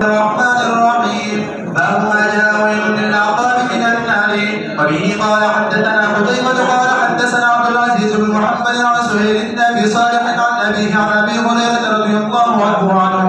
الرحمن الرحيم. باب ما جاء ويل للعقاب من النار. وبه قال حدثنا قتيبة قال حدثنا عبد العزيز بن محمد عن سهيل بن ابي صالح عن ابيه عن ابي هريرة رضي الله عنه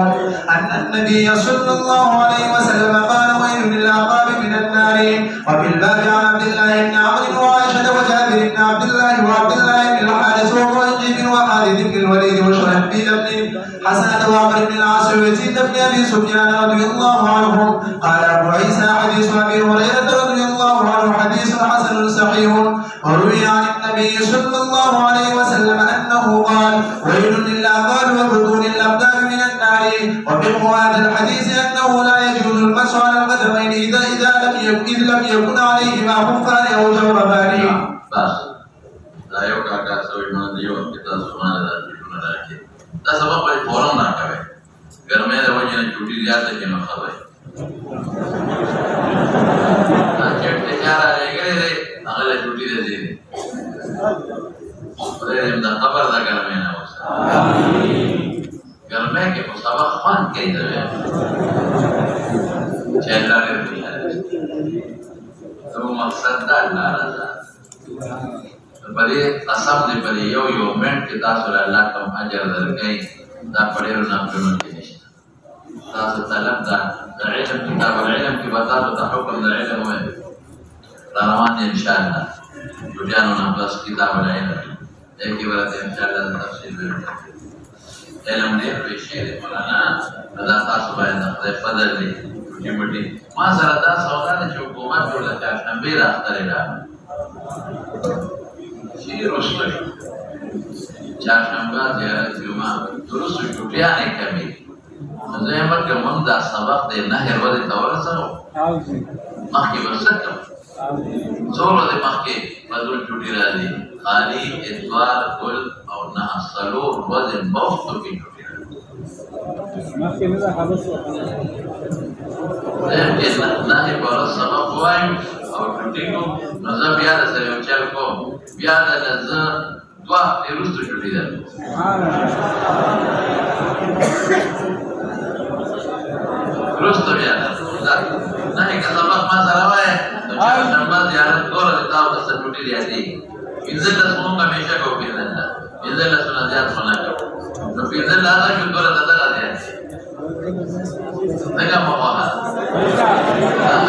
ان النبي صلى الله عليه وسلم قال ويل للعقاب من النار. وفي الباب عن عبد الله بن عمرو وعائشة وجابر بن عبد الله وعبد الله بن الحارث وقريب وخالد بن الوليد وشرحبيل بن حسنة وعمر بن العاص ويزيد بن ابي سفيان رضي الله عنهم. قال ابو عيسى حديث ابي هريرة رضي الله عنه حديث حسن صحيح. وروي عن النبي صلى الله عليه وسلم انه قال ويل للعقاب وبطون الابدان من النار. وفقه هذا الحديث انه لا يجوز المسح على القدمين اذا لم يكن عليهما خفان او جوربان. بس لا يوقع كاسوي من ديو كتاب سبحان الله جل وعلا. دا سبب پر فورن نہ کرے گھر میں رہو جن چھٹی زیادہ کے نہ کھاوے چٹتے چارا لے گئے اگلے چھٹی دے دے اے دا خبر دا گھر میں نہ ہو گھر میں کہ سبق خوان کے دے چلا کے تو مقصد دا ناراض بڑے قسم دے بڑے یو منٹ کے تاسو اللہ کا اجر درکې دا پڑھے رو نام جنون کے نشتا تاسو طلب دا علم کتاب العلم کی بتا تو حکم دا علم ہوئے روان انشاءاللہ جوٹیانو نام بس کتاب العلم ایک ہی بارت انشاءاللہ تفصیل بلتا علم دے پیشے دے مولانا رضا تاسو باید نقضے فضل دے جوٹی مٹی ما سرطا سودا نے جو حکومت جو لکھا شنبیر اختر دا شیر رسول چارشنبہ زیارت جمعہ درست چھٹیاں نہیں کمی مزیمت کے من دا سبق دے نہر ودی تورا سرو مخی برسکم زورو دے مخی بدل چھٹی را دی خالی اتوار کل اور نہ سلور وزن بوفتو کی چھٹی را دی نہر برس سبق ہوائیم اور چھٹی کو نظر بیاد سریو چل کو بیاد نظر دعا روستو چھٹی دا روستو بیاد نہیں کہ سبق ما سروائے تو چارشنبہ زیارت گورا دیتاو دستا چھٹی دیا دی انزل لسموں کا میشہ کو پیزن دا انزل لسموں زیاد سونا کو تو پیزن لاتا کیوں گورا دتا دیا دی دیکھا مواہا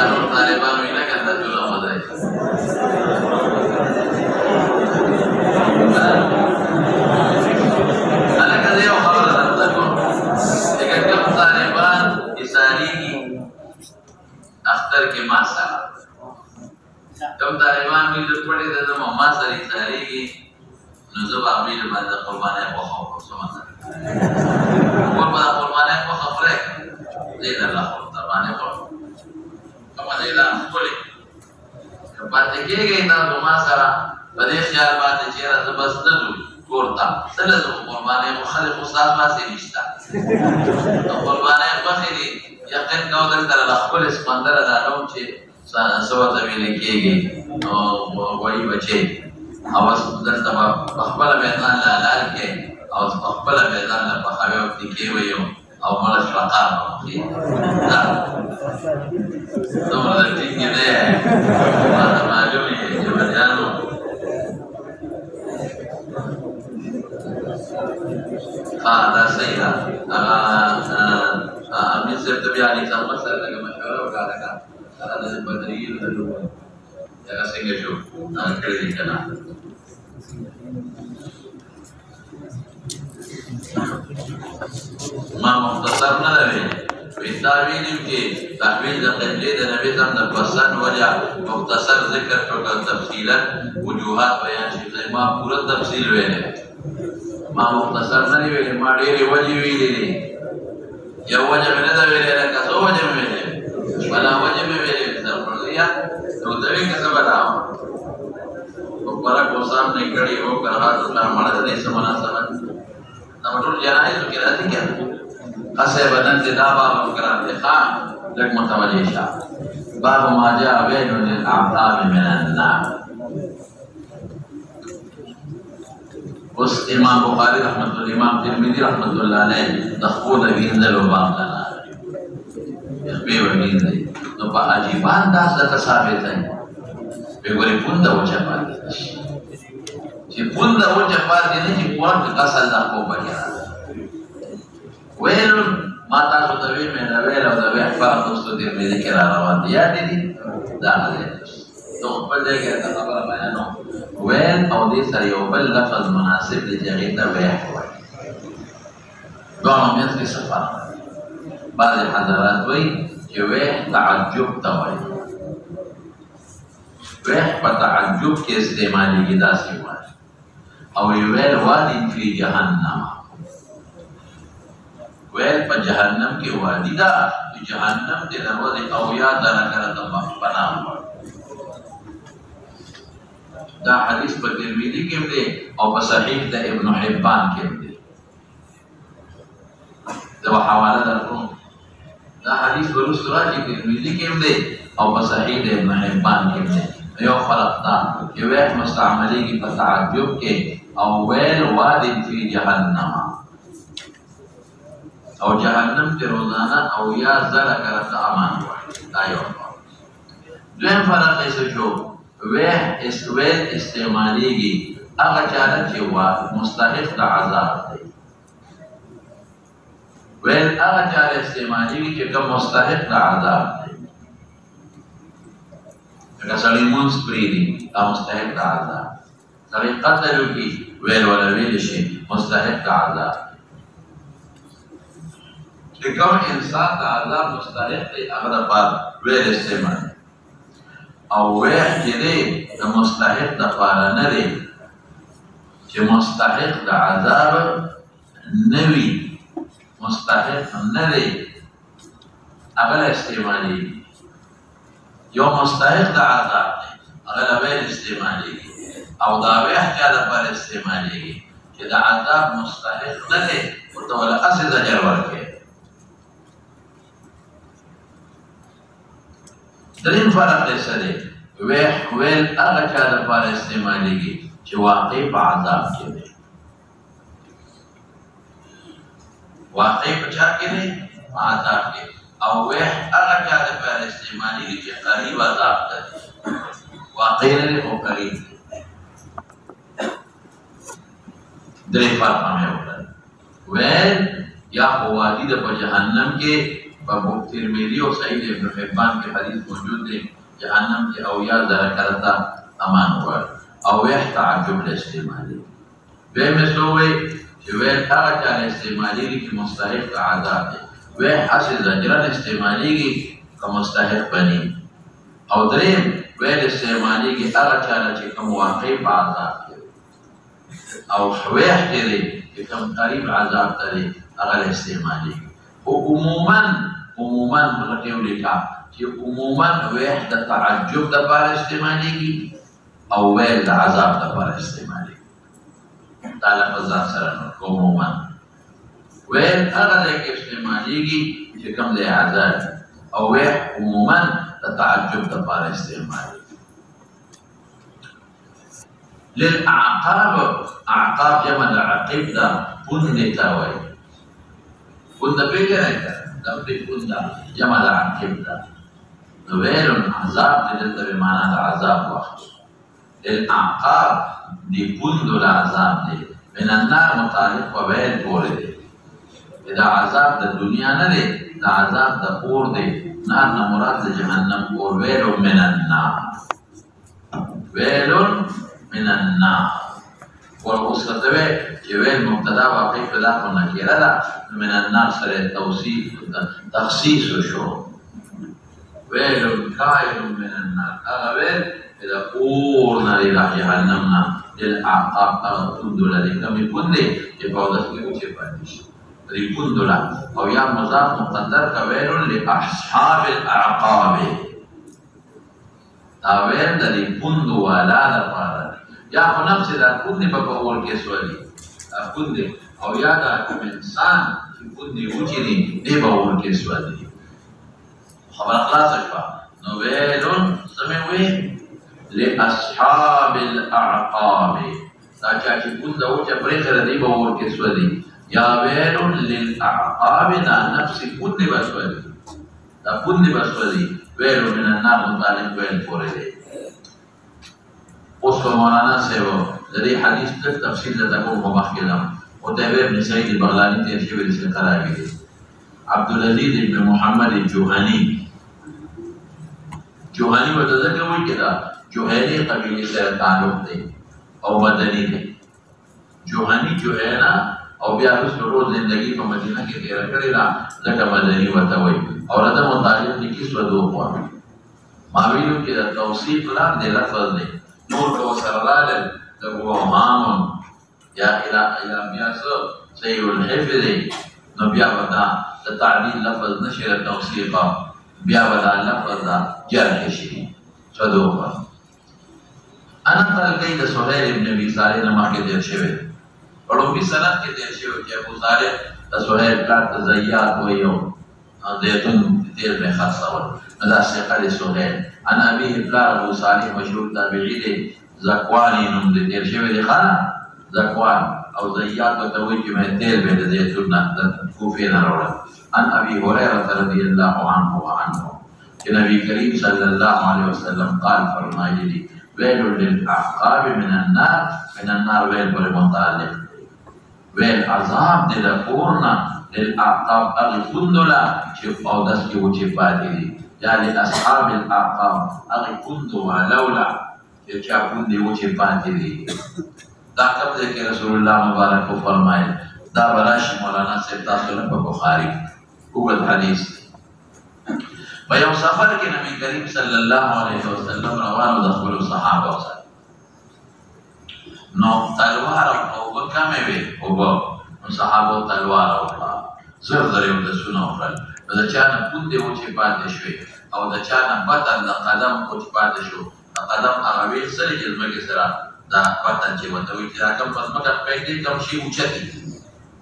انور طالبانو اینا کہتا جولا مدائی حالکہ دیو خبر رہتا کو لیکن کم طالبان اساری کی اختر کے ماسا کم طالبان بھی جو پڑے تھے تو مما سر اساری کی نزب آبی جو بعد قربانے کو خوف سمجھا قربانے کو خفرے زید اللہ قربانے کو کما دیدہ کھولے باتیں کیے گئی تا تو ما سرا بدے خیال باتیں چیرہ زبست نزو کورتا سلزو قربانے کو خلق استاذ باسی نشتا قربانے بخیلی یقین کہو دلتا لخبل اسپندر داروں چھے سوا طویلے کیے گئی وہی بچے آواز دلتا بخبل میدان لالال کے آواز بخبل میدان لپخاوے وقتی کیے ہوئی ہوں او ملش رقام مخی تو مدر ٹھیک دے ہے ماتا معلومی ہے جو بریانو دا صحیح دا امین صرف تبیانی سامت سر لگا مشورہ اٹھا لگا سارا دا بدریر دلو جگہ سنگے شو کڑی دی کنا ما مختصر نہ رہے تعویل کے تحویل دا قبلے دا نبی صلی اللہ علیہ وسلم وجہ مختصر ذکر چوکا تفصیلا وجوہات بیان شیخ ما پورا تفصیل ویلے ما مختصر نہ ویلے ما ڈیری وجہ ویلے یا وجہ میں نہ ویلے لکا سو وجہ میں ویلے بلا وجہ میں ویلے سر پڑ دیا تو دوی کسا بتاؤ اوپرہ کو سامنے کڑی ہو کر ہاتھ اٹھا مرد نہیں سمنا سمجھ نمبر جنائز کی راضی کیا قصے بدن سے دا باب مکرام دے خواہ لگ متوجہ شاہ باب ما جاء ویل للعقاب من النار. اس امام بخاری رحمت اللہ امام ترمذی رحمت اللہ علیہ دخول بینزل و باب لنا شپې ومین دی نو په عجیبان داس درته ثابت دی وی ګورې پونده وچه پاتې نه شي چې پونده وچه پاتې نه شي قرآن کې اصل دا خوب پکې راغلی ویل ما تاسو ته ویل مې دا ویل او دا ویل خپله دوستو ترمذي کې را روان دي یاد دي دا نه دی نو خپل ځای کې راته خبره بیانوم ویل او دې سره یو بل لفظ مناسب دی چې هغې ته ویح وایي دواړو منځ کې څه فرق دی بعض حضرات وایي چې ویح تعجب ته وایي ویح په تعجب کې استعمالېږي داسې وایي او ویل وادي فی جهنم ویل په جهنم کې وادي ده جهنم دې د ورځې اویا درجه د پناه وایي دا حدیث په ترمذی کې دی او په صحیح د ابن حبان کې دی دا حواله درکوم دا حدیث ورسره راځي ترمذی کې دی او په صحیح د ابن حبان کې دی یو فرق دا چې ویح مستعملېږي په تعجب کې او ویل واد فی جهنم او جهنم کې روزانه او یا زره کرته امان وایي دا یو دویم فرق یې څه شو ویح ویل استعمالېږي هغه چاته چې مستحق د عذاب دی ویل هغه چاته استعمالېږي چې کوم مستحق د عذاب دی لکه سړی مونځ پرېږدي دا مستحق د عذاب سړی قتل وکړي ویل ولا ویلی شي مستحق د عذاب چې کوم انسان د عذاب مستحق دی هغه دپاره ویل استعمال او ویح چې دی د مستحق دپاره نه دی چې مستحق د عذاب نه وي مستحق نه دی هغه له استعمالېږي یو مستحق د عذاب دی هغه له ویل استعمالېږي او دا ویح چا دپاره استعمالېږي چې د عذاب مستحق نه دی ورته وله هسې زجر ورکوي دریم فرق یې څه دی ویح ویل هغه چا دپاره استعمالېږي چې واقع په عذاب کې دی واقع په چا کې دی په عذاب کې او ویح هغه چا دپاره استعمالېږي چې قریب عذاب ته دی واقع نه دی خو قریب دی درې فرق هم یې وکړل ویل یا خو وادي ده په جهنم کې په ترمذی او صحیح ابن حبان کې حدیث موجود دی جهنم کې او یا زره کرتا امان غواړي او ویح تعجب له استعمالي دویم یې څه وایي چې ویل هغه چا له استعمالېږي چې مستحق د عذاب دی ویح هسې زجرن استعمالېږي که مستحق بني او دریم ویل استعمالېږي هغه چا له چې کوم واقع په عذاب کې او ویح چې دی چې کوم قریب عذاب ته دی هغه له استعمالېږي خو عموما مغټې ولیکه چې عموما ویح د تعجب دپاره استعمالېږي او ویل د عذاب دپاره استعمالېږي دا لفظ ځان سره نو عموما ویل هغه ځای کې استعمالېږي چې کوم دی عذاب او ویح عموما د تعجب دپاره استعمالېږي للاعقاب اعقاب جمع د عقب ده پوندې ته وایي پونده پېژنئ که لفظ پونده جمع د عقب ده نو ویل عذاب دی دلته بمعنی د عذاب وخت للاعقاب دی پوندو د عذاب دی من النار متعلق په ویل پورې دی دا عذاب د دنیا نه دی دا عذاب د اور دی نار نه مراد د جهنم اور ویل من النار ویل من النار اوس ورته وی چې ویل مبتدا واقع په دا خو نکره ده من النار سره توصیف تخصیص وشو ویل کائن من النار هغه ویل د اور نه دی د جهنم نه للاعقاب هغه پوندو لري کمې پوندې چې په اودس کې وچې پاتې شي دې پوندو له او یا مضاف مقدر که ویل لاصحاب الاعقاب دا ویل د دې پوندو والا لپاره یا خو نفس دا پوندې به په اور کې سولي دا پوندې او یا دا کوم انسان چې پوندې وچې دي دی به اور کې سولي خبره خلاصه شوه نو ویلون څه مې وویل لاصحاب الاعقاب دا چا چې پونده وچه پرېښې دی به اور کې سولي یا ویلون للاعقاب دا نفس پوندې به سولي دا دا پوندې به سوځي ویل من النار متعلق ویل پورې دی. اوس په مولانا صاحب د دې حدیث لږ تفصیل درته کوم په مخکې ځم. قتیبه ابن سعید بغلاني تېر شوی دی ثقه راوي دی. عبدالعزیز ابن محمد جوهني جوهني ورته ځکه وایي چې دا جوهني قبیلې سره تعلق دی او مدني دی. جوهني جوهینا او بیا وروسته ټول زندګي په مدینه کې تېره کړې ده ځکه مدني ورته وایي. او راته متعلق لیکي صدوق وایي. ما ویلو چې د توصیف لاندې لفظ دی نور که ورسره راغلل د اوهام یا بیا څه صحیح الحفظ دی نو بیا به دا د تعلیل لفظ نشي د توصیف بیا به دا لفظ دا جرح شي صدوق وایي. انا نقل کوي د سهیل ابن ابي صالح نه مخکې تېر شوی په لومړي سند کې تېر شوی چې ابو صالح د سهیل پلار ته زیات وایي او زیتون تېر مې خرڅول نو دا ثقه د سهیل. عن ابيه پلار ابو صالح مشهور تابعي دی زکواني نوم دی تېر شوی دی خانه زکوان او زیات ورته وایي چې مې تېل مې د زیتون نه د کوفې نه راوړل. عن ابي هريره رضي الله عنه چې نبي کریم صلی الله علیه وسلم قال فرمایلی دی ویل للعقاب من النار ویل پر متعلق ویل عذاب دی د کورنا للعقاب هغې کندوله چې اودس کې وچې پاتې دي یا لاصحاب العقاب هغې کندو والوله چې چا کندې وچې پاتې دي. دا کوم ځای کې رسول الله مبارک وفرمایل دا به راشي مولانا صاحب تاسو له په بخاري اوږد حدیث په یو سفر کې نبی کریم صلی الله علیه وسلم روانو د خپلو صحابو سره نو تلوار او اوبه کمې وې اوبه نو صحابو تلوار او زر زر یې اودسونه وکړل نو د چا نه پوندې وچې پاتې شوې او د چا نه بطن د قدم وچ پاتې شو د قدم هغه ویښ سره چې ځمکې سره دا بطن چې ورته وایي چې دا کوم په ځمکه پرېږدي کوم شي اوچتي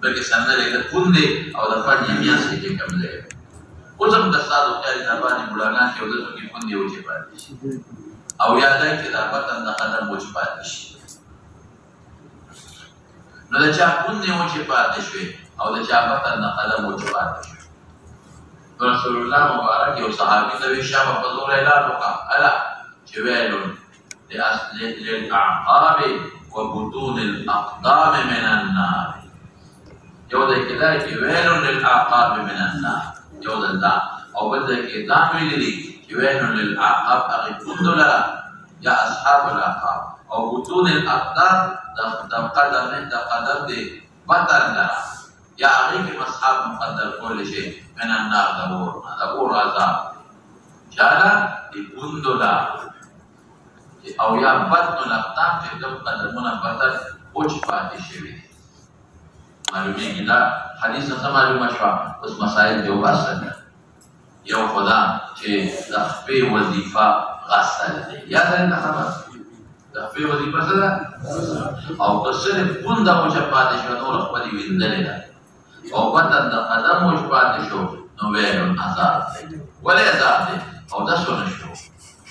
بلکې سندرې د پوندې او د پڼ میانځ کې چې کوم ځای اوس هم د سادو خیالي دا باندې مولانا چې اودسو کې پوندې وچې پاتې شي او یادای چې دا بطن د قدم وچ پاتې شي نو د چا پوندې وچې پاتې شوې او د چا بطن د قدم وچ پاتې شو رسول الله مبارک یو صحابي ته وایي شابه په زور اعلان وکړه الا چې ویلون للأعقاب وبطون الأقدام من النار یو ځای کې دا چې ویلون للأعقاب من النار یو ځل دا او بل ځای کې دا ویلي دي چې ویلون للأعقاب هغې کندو لره یا اصحاب الأعقاب او بطون الأقدام د قدم د بطن لره یا هغې کې مصحاب مقدر کولی شي من النار د اور عذاب چاله د کندو لره او یا بطن الاقدام چې کوم قدمونه بطن وچ پاتې شوي دي. معلومیږي دا حدیث څه معلومه شوه اوس مسایل جو اصل یو خدا چې د خپې وظیفه غسل دی یاد لرئ دا خبره د خپې وظیفه څه ده او که صرف پونده وچه پاتې شوه نور خپلې ویندلې ده او بطن د قدم وچ پاتې شو نو ویلون عذاب دی. ولې عذاب دی اودس ونه شو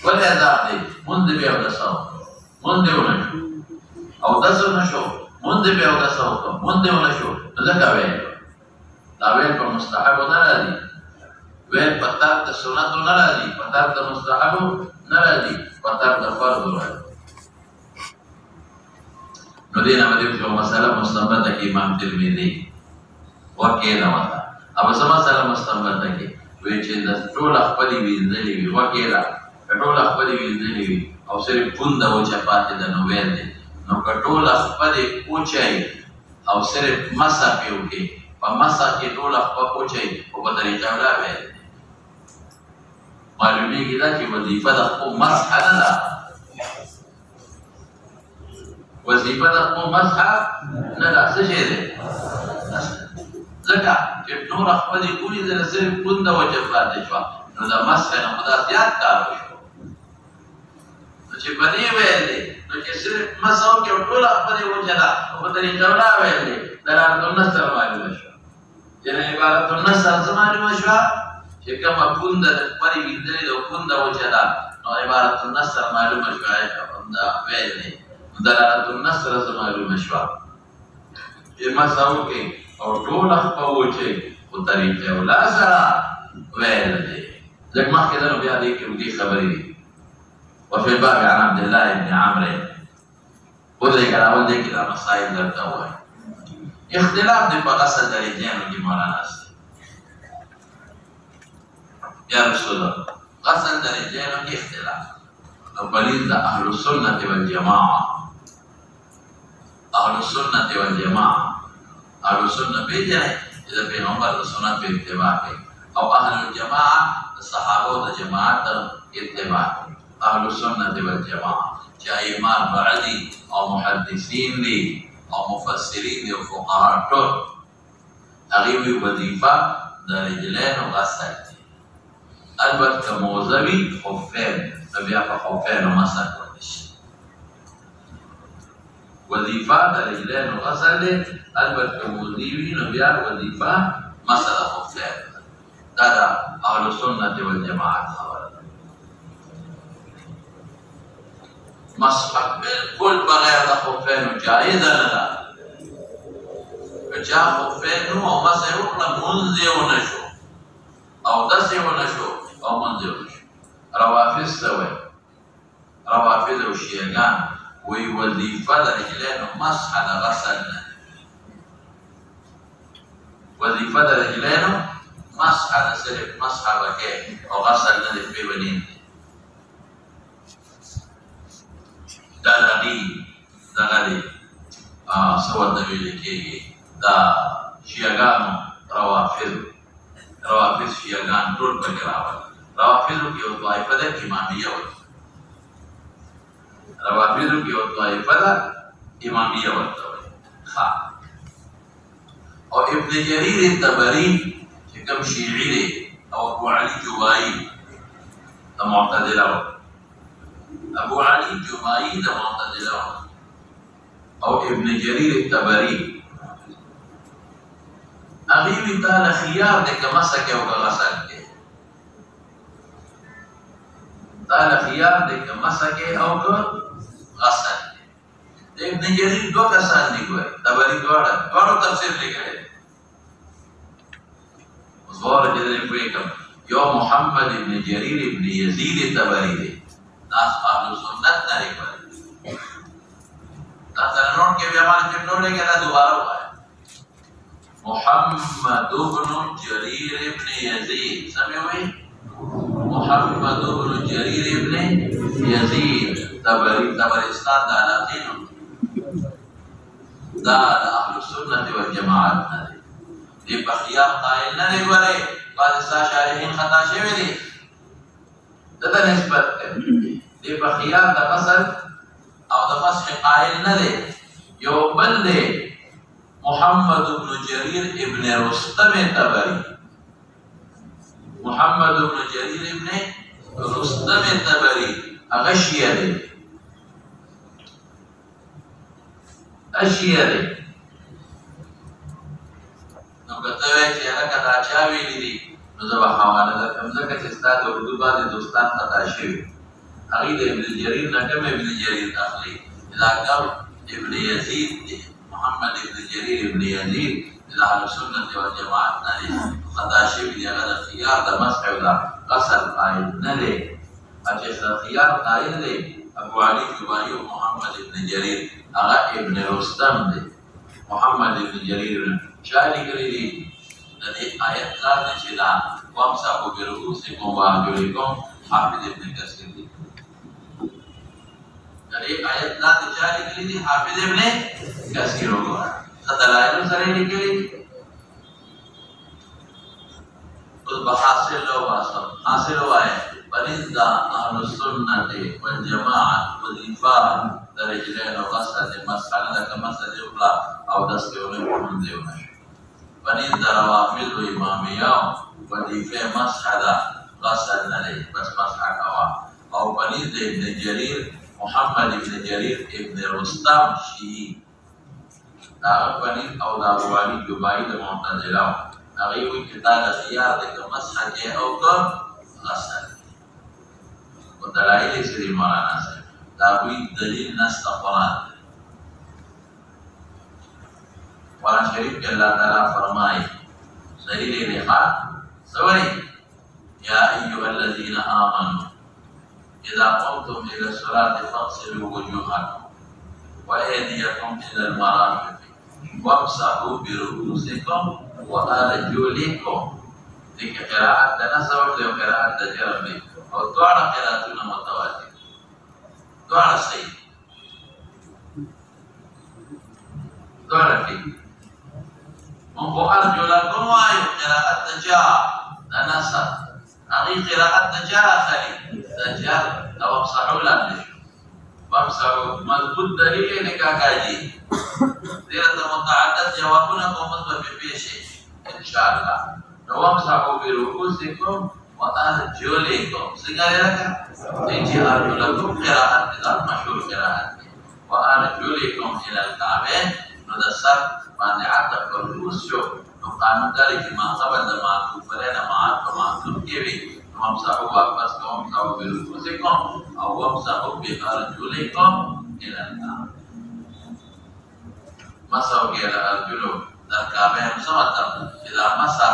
ولې عذاب دی مونږ بیا اودس وکړو مونږ ونه شو اودس ونه شو مونږ بیا اودس وکړو مونږ ونه شو نو ځکه ویل دا ویل په مستحبو نه راځي ویل په ترک د سنتو نه راځي په ترک د مستحبو نه راځي په ترک د فرضو راځي. نو دې نه باندې یو مسله مستنبطه کې امام ترمذی وکیله وته ابو سما مسله مستنبطه کې وی چې د ټول خپلې ویندلې وي وکیله ټول خپلې ویندلې وي او صرف پونده وچه پاتې ده نو ویل دی نو که ټول خپلې وچوي او صرف مسح پې وکړي په مسح کې ټول خپل وچوي خو په طریقه ولا ویل دی. معلومیږي دا چې وظیفه د خپل مسح نه ده وظیفه د خپل مسح نه ده څه شی دی ځکه چې نور خپلې ولیدله صرف پونده وچه پاتې شوه نو د مسح نه خو دا زیات کار وشو نو چې په دې ویل دی نو چې صرف مسح وکړي او ټوله خپلې وچه ده او په طریقه ولا ویل دی دلالة النص سره معلومه شوه چې عبارت النص سره څه معلومه شوه چې کومه پونده د خپلې ویندلې ده او پونده وچه ده نو عبارت النص سره معلومه شوه دا ویل دی نو دلالة النص سره څه معلومه شوه چې مسح وکړي او ټوله خپل وچه خو طریقه ولا سره ویل دی ځکه مخکې ده نو بیا دې کې اوږدې خبرې دي. وفي الباب عن عبد الله بن عمرو ودرېږه راول دې کې دا مسایل درته ووایي. اختلاف دی په غسل د رجلینو کې مولانا سي. یا رسول الله غسل د رجلینو کې اختلاف او بلیز د اهل السنة والجماعة. اهل السنة والجماعة اهل السنة پیژنئ چې د پیغمبر د سنت په اتباع کوي او اهل الجماعة د صحابو د جماعت اتباع کوي. اهل السنة والجماعة چې ائمه اربعه دي او محدثین دي او مفسرین دي او فقها ټول هغوی وی وظیفه د رجلینو غسل دی. البته که موضوع وي خفین نو بیا په خفینو مسح کولی شي. وظیفه د رجلینو غسل دی. البته که موضوع وي نو بیا وظیفه مسح د خفین. دا د اهل السنة والجماعت خبره ده. مسح بالکل بغیر د خفینو جایزه نه ده. که چا خفین نو او مسح یې وکړه مونځ یې ونه شو، اودس یې ونه شو او مونځ یې ونه شو. روافض څه وایي؟ روافض او شیعګان وایي وظیفه د رجلینو مسح د غسل نه ده. وظیفه د رجلینو مسح د صرف مسح به کوې او غسل نه دی پرې ونین دی. دا دغه دی څه ورته ویل کېږي دا شیعګانو روافض شیعګان ټول پکې راغلل. روافضو کې یو طایفه ده امامیه ورته. روافضو کې یو طایفه ده امامیه ورته وایي. او ابن جریر طبري چې کوم شیعي دی او ابو علي جوایی د معتزله ورته. ابو علي جمعي د معتزله او ابن جریر طبري هغوی وي تا له خیار دی که مسح کوې او که غسل کوې. تا له خیار دی که مسح کوې او که غسل کوې. د ابن جریر دوه کسان دي ګورئ. طبري دواړو تفسیر لیکلی دی. اوس غواړه چې درې پوهې کړم. یو محمد ابن جریر ابن یزید طبري دی. ناس اهل سنت نه لیکل. دا سره نوٹ کې بیا باندې چې نوٹ کې دا دوباره وایي. محمد ابن جریر ابن یزید سمې وایي. محمد ابن جریر ابن یزید طبرستان د علاقینو دا د اهل سنت والجماعت نه دی. دې په خیار قایل نه دی. ګورئ بعضې ستا شارحین خطا شوي دي دته نسبت کوي. دی په خیار د غسل او د مسح قائل نه دی. یو بل دی محمد ابن جریر ابن رستم طبري. محمد ابن جریر ابن رستم طبري هغه شیعه دی. شیعه دی. نو که ته وایې چې هغه که دا چا ویلي دي نو زه به حواله درکړم ځکه چې ستا د اردو بعضې دوستان خطا شوي. هغوی د ابن جریر نه کوم ابن جریر اخلي. دا کوم ابن یزید دی. محمد ابن جریر ابن یزید د اهل سنت والجماعت نه دی. خطا شوي دي. هغه د خیار د مسح او د غسل قایل نه دی. چې د خیار قایل دی ابو علي جوایی او محمد ابن جریر هغه ابن رستم دی. محمد ابن جریر چا لیکلي دي د دې آیت دا ده چې دا وامسحوا برؤوسکم وارجلکم حافظ ابن کثیر دی. دې آیت لاندې چا لیکلي دي؟ حافظ ابن کثیر وګوره. څه دلایلو سره یې لیکلي دي؟ اوس به حاصل وباسم. حاصل ووایه پنځ د اهل السنت والجماعت وظیفه د رجلینو غسل د مسح نه ده. که مسح دې وکړه اودس دې ونه کړه مونځ دې ونه شو. پنځ د روافضو امامیه وظیفه مسح ده غسل نه دی بس مسح کوه. او پنځ د ابن جریر محمد ابن جریر ابن رستم شیعي دا پنځ او د ابو علي جوایی د معتزله هغوی وایي چې دا د خیار دی که مسح کوې او که غسل. و دلایل یې څه دي مولانا صاحب؟ د هغوی دلیل نسته قرآن دی. قرآن شریف کې الله تعالی فرمایي دلیل یې دی ښه څه وایي؟ یا ایها الذين آمنوا إذا قمتم إلى الصلاة فاغسلوا وجوهكم وأيديكم إلى المرافق وامسحوا برؤوسكم وأرجلكم. دي قراءة نصب وقراءة جرمي أو دعنا قراءتنا متواترة دعنا صحيح دعنا فيه وأرجلكم وأي قراءة جاء نصب أغي قراءة جاء خلي تجار أو امسحوا لابنش وامسحوا مضبوط دليل نكاكاجي ديرة متعدد جوابنا ومثبت ببيشي إن شاء الله. وامسحوا برؤوسكم وأرجلكم سيقال لك تيجي أرجلكم قراءة مشهور قراءة وأرجلكم إلى الكعبين ندسر بأن عدد الرؤوس شو نقام ذلك ما قبل ما كفرنا معكم كيفي وامسحوا واپس وامسحوا برؤوسكم أو وامسحوا بأرجلكم إلى الكعبين. مسحوا إلى أرجلكم الكعبين سمعتم إذا مسح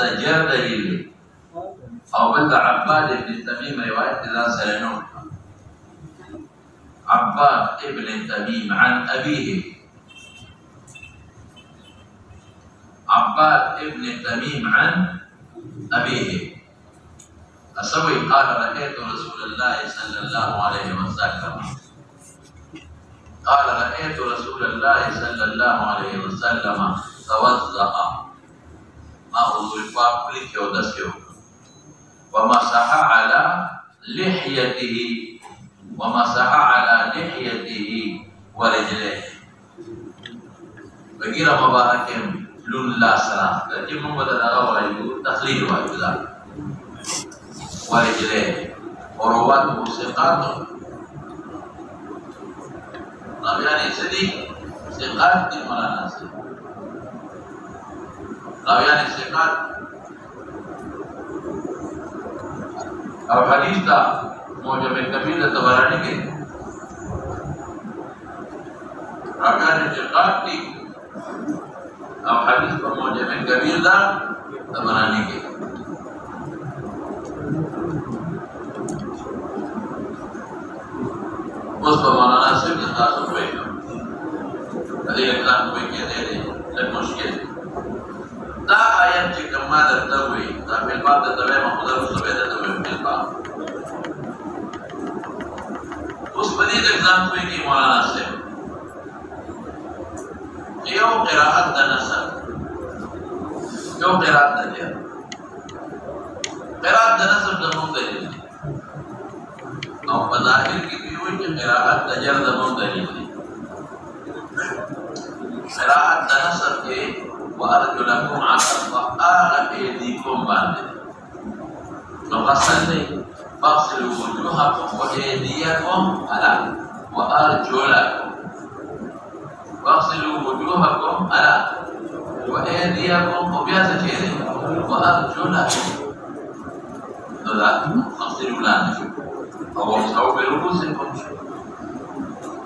زجر دلیل او بلد عباد ابن تمیم روایت اذا سلنون عباد ابن تمیم عن أبيه عباد ابن تمیم عن أبيه أسوي قال رأيت رسول الله صلى الله عليه وسلم قال رأيت رسول الله صلى الله عليه وسلم توضأ ما وضوء كل كيودس ومسح على لحيته ورجليه بغير مبارك لون لا سلام لكن بدل راوي تخليل واجدا ورجليه وروات ثقات راويان سدي ثقات دي مولانا راويان ثقات اور حدیث کا موجب کبیر تبرانی کے راویان ثقات دی اور حدیث کا موجب کبیر تبرانی کے اس پر مولانا سے بھی خاص ہوئے علی اکرام کوئی کہتے ہیں لگ مشکل دا آیت چې کما درته وي دا په باب د دوی محمد رسول الله د دوی په باب اوس په دې ځان کوي کې مولانا صاحب یو قراءت د نصر یو قراءت د دې قراءت د نصر د مونږ دی او په ظاهر کې دی وایي چې قراءت د جر د مونږ دی قراءت د نصر کې وأرجلكم على الطهارة بأيديكم بعد نغسل فاغسلوا وجوهكم وأيديكم على وأرجلكم فاغسلوا وجوهكم على وأيديكم وبياسة وأرجلكم فاغسلوا لا نشوف أو امسحوا برؤوسكم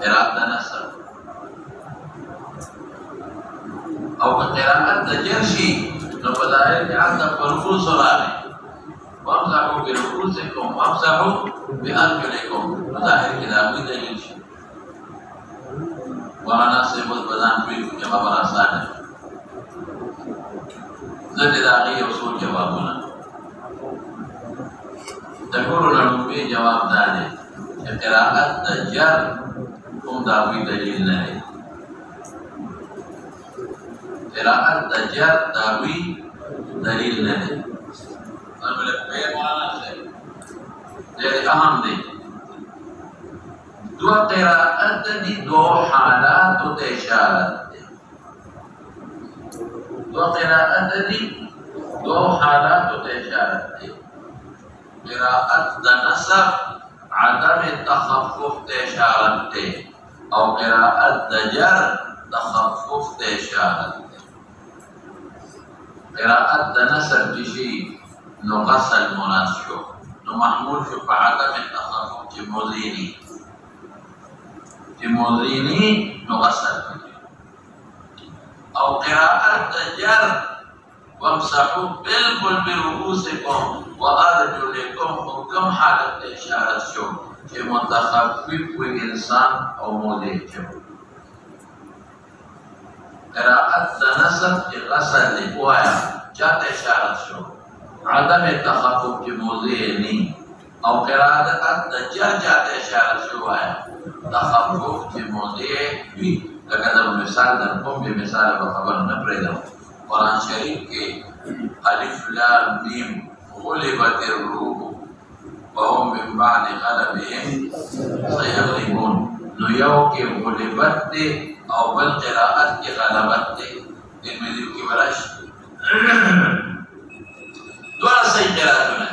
قراءة نصر او قراءت دجر شي نو بدايه کې عند پرفوس راغی وامسحوا برؤوسكم وامسحوا بأرجلكم ظاهر کې دا وی دلیل شي مولانا صاحب بدان کوي چې خبر آسان ده زه دا غي اصول جوابونه تقولون به جواب ده چې قراءت دجر کوم دا وی دلیل نه قراءت دجر داوی دلیل نه ده بلکې په مولانا صاحب دې اهم دي دو قراءت دي دو حالات ته اشاره ده دو قراءت دي دو حالات ته اشاره ده قراءت دا نصب عدم تخفف تے اشارت تے او قراءت دا جر تخفف تے اشارت تے قراءت دا نصب جشی نو غسل مراد شو نو محمول شو پا عدم تخفف چی موزینی نو غسل او قراءت دا جر وامسحوا بالکل برؤوسکم و ارجلکم حکم حالت اشارت شو کہ متخفف و انسان او موضع شو قراءت دا نصب کی غسل دی پوایا جات اشارت شو عدم تخفف کی موضع نہیں او قراءت دا جر جات اشارت شو آیا تخفف کی موضع بھی لکہ در مثال در قوم بھی مثال بخبر نپریدم قرآن شریف کے الف لام میم غلبت الروح وهم من بعد غلبهم سيغلبون نو یو کے غلبت دے او بل قراءت کے غلبت دے دن میں دیو کی برش دوارا صحیح قراءتوں نے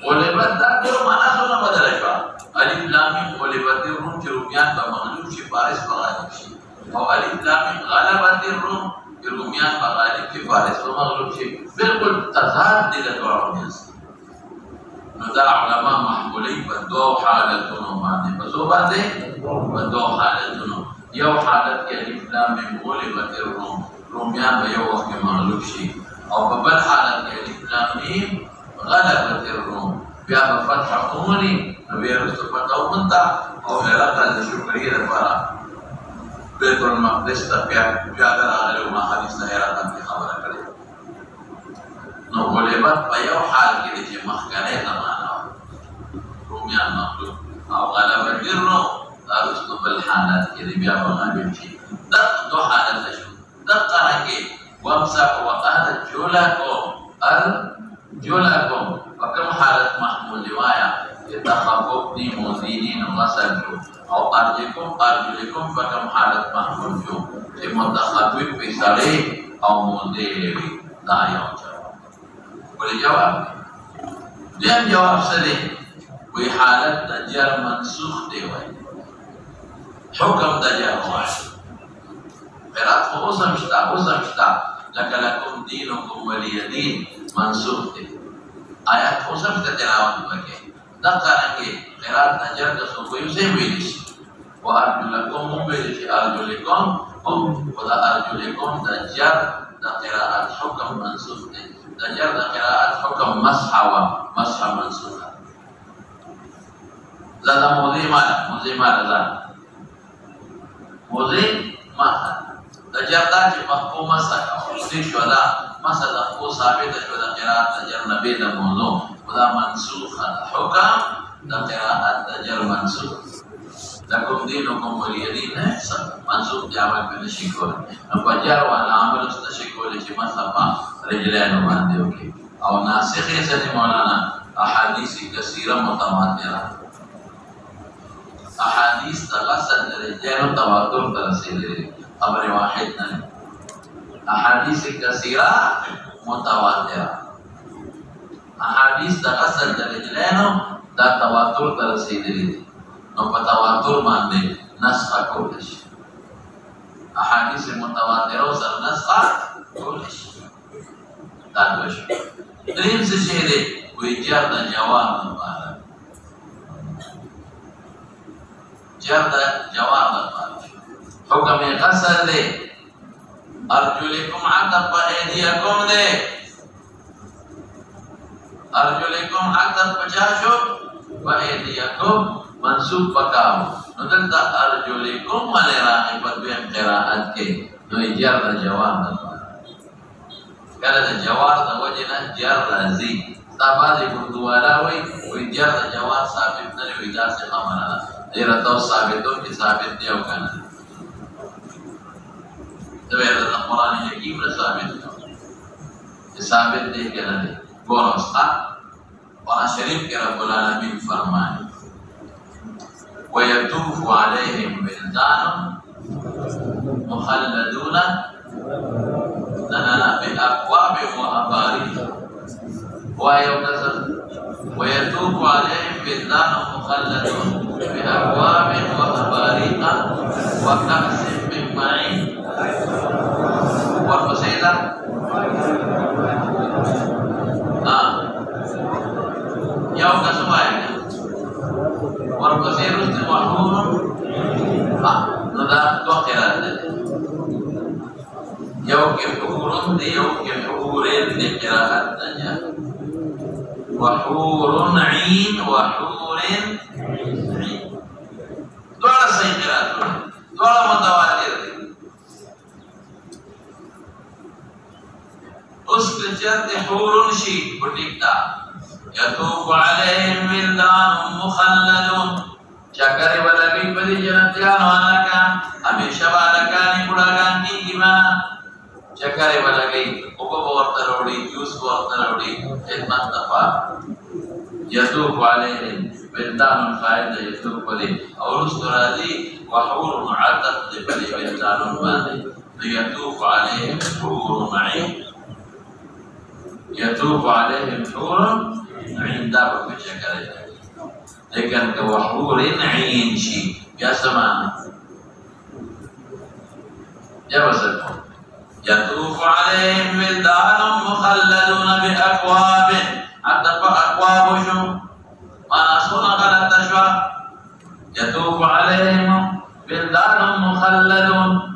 غلبت دا جو مانا سونا بدل شوا الف لام میم غلبت الروح کی رومیان با مغلوب شی فارس بغالب شی او الف لام غلبت الروم کہ رومیان مغالب کی فارس و مغلوب شی بالکل تضاد دی لدوارو نیست نو دا علماء محبولی با دو حالتونو باندے بسو باندے با دو حالتونو یو حالت کے الف لام غلبت الروم رومیان با یو وقت مغلوب شی او ببل حالت کے الف لام غلبت الروم بیا بفتح امنی نو بیا رستو فتح امنتا او غیرت از شکریه دفارا بیت المقدس تا پیاده راغلی ما حدیث حیرت کی خبر کرے نو غلبت په یو حال کې دی چې مخکنی زمانه رومیان مخلوق او غلبت ګرنو دا رستو بل حالت کې دی بیا به غالب شي دا دو حالت شو دقه کې وامسح وأرجلكم أرجلكم وكم حالت محمول رواية يتخففني موزينين وغسل او ارجلكم فكم حالت محمول شو چې متخفف په سړی او موزي دا یو جواب ولې جواب دیم جواب څه دی وی حالت د جر منسوخ دی وای حکم د جر وای قرات خو سمشتا لك لكم دينكم ولي دين منسوخ دی آیات خو سمشتا تلاوت وکړي دقارنگی قرآن نجر دسو کوئی سے ویدش و ارجلکم هم ویدش ارجلکم هم و دا ارجلکم دا جر دا قرآن حکم منسوخ دے دا جر دا قرآن حکم مسح و مسح منسوخ زادا موضی مالا زادا موضی مالا دا جر دا چی مخبو مسح کا شو دا مسح دا خو ثابت شو دا قرآن دا جر نبی دا موضوع ودا منسوخ حکم دا قراءت دا جر منسوخ لکم دینکم ولی دین ہے منسوخ جامعہ میں نشی کول نو جر والا عمل اس نشی کول چی مصفا رجلین باندے ہوگی او ناسخ سن مولانا احادیث کثیرہ متواترہ احادیث تغسل رجلین تواتر ترسیل خبر واحد نہ احادیث کثیرہ متواترہ احادیث دا غسل دا رجلینو دا تواتر تا رسیدلی دی نو پا تواتر مانده نسخه کولش احادیث متواترو سر نسخه کولش دا دوشو دریم سے شہده کوئی جر دا جواب دا جر دا جواب دا حکم غسل دے ارجلکم عطب پا ایدیکم دے ارجلکم عطب پچاشو و ایدیکم منصوب پکاو نو دلتا ارجلکم والی راقبت بیم قراءت کے نو جر دا جواب دا کله د جوار د وجه نه جر راځي دا بعضې اردوالا وایي جر د جوار ثابت نه وي داسې خبره ده ډېره تو ثابتو کې ثابت دی او که نه ته وایې د قرآن حکیم نه ثابت دی چې ثابت دی که نه دی ګوره ستا قرآن شریف کې رب العالمین فرمایي ويطوف عليهم ولدان مخلدون بأبواب وأباريق ويطوف عليهم بلدان مخلدون بأبواب وأباريق وكأس من معين والقصيدة يوم كسمائنا والقصير وحور ندا دو قرات يوم كحور يوم كحور قراءات نجا وحور عين وحور عين دولا صحيح قراءات دولا متواتر اس کچرت حور شی بٹکتا یطوف علیہم ولدان مخلدون چکر ولگی پدی جنتیان وانکان ہمیشہ بالکانی بڑاگان کی گمانا چکر ولگی اوپا بورتا روڑی جوس بورتا روڑی خدمت دفع یطوف علیہم ولدان فائدہ یطوف پدی اور اس طرح وحور معدد پدی ولدان باندی یطوف علیہم حور معین يطوف عليهم حور عين دابة بشكل لكن كوحور عين شيء يا سمانا يا وسلم يطوف عليهم ولدان مخلدون بأكواب حتى أكواب شو ما نصونا غلط شو يطوف عليهم ولدان مخلدون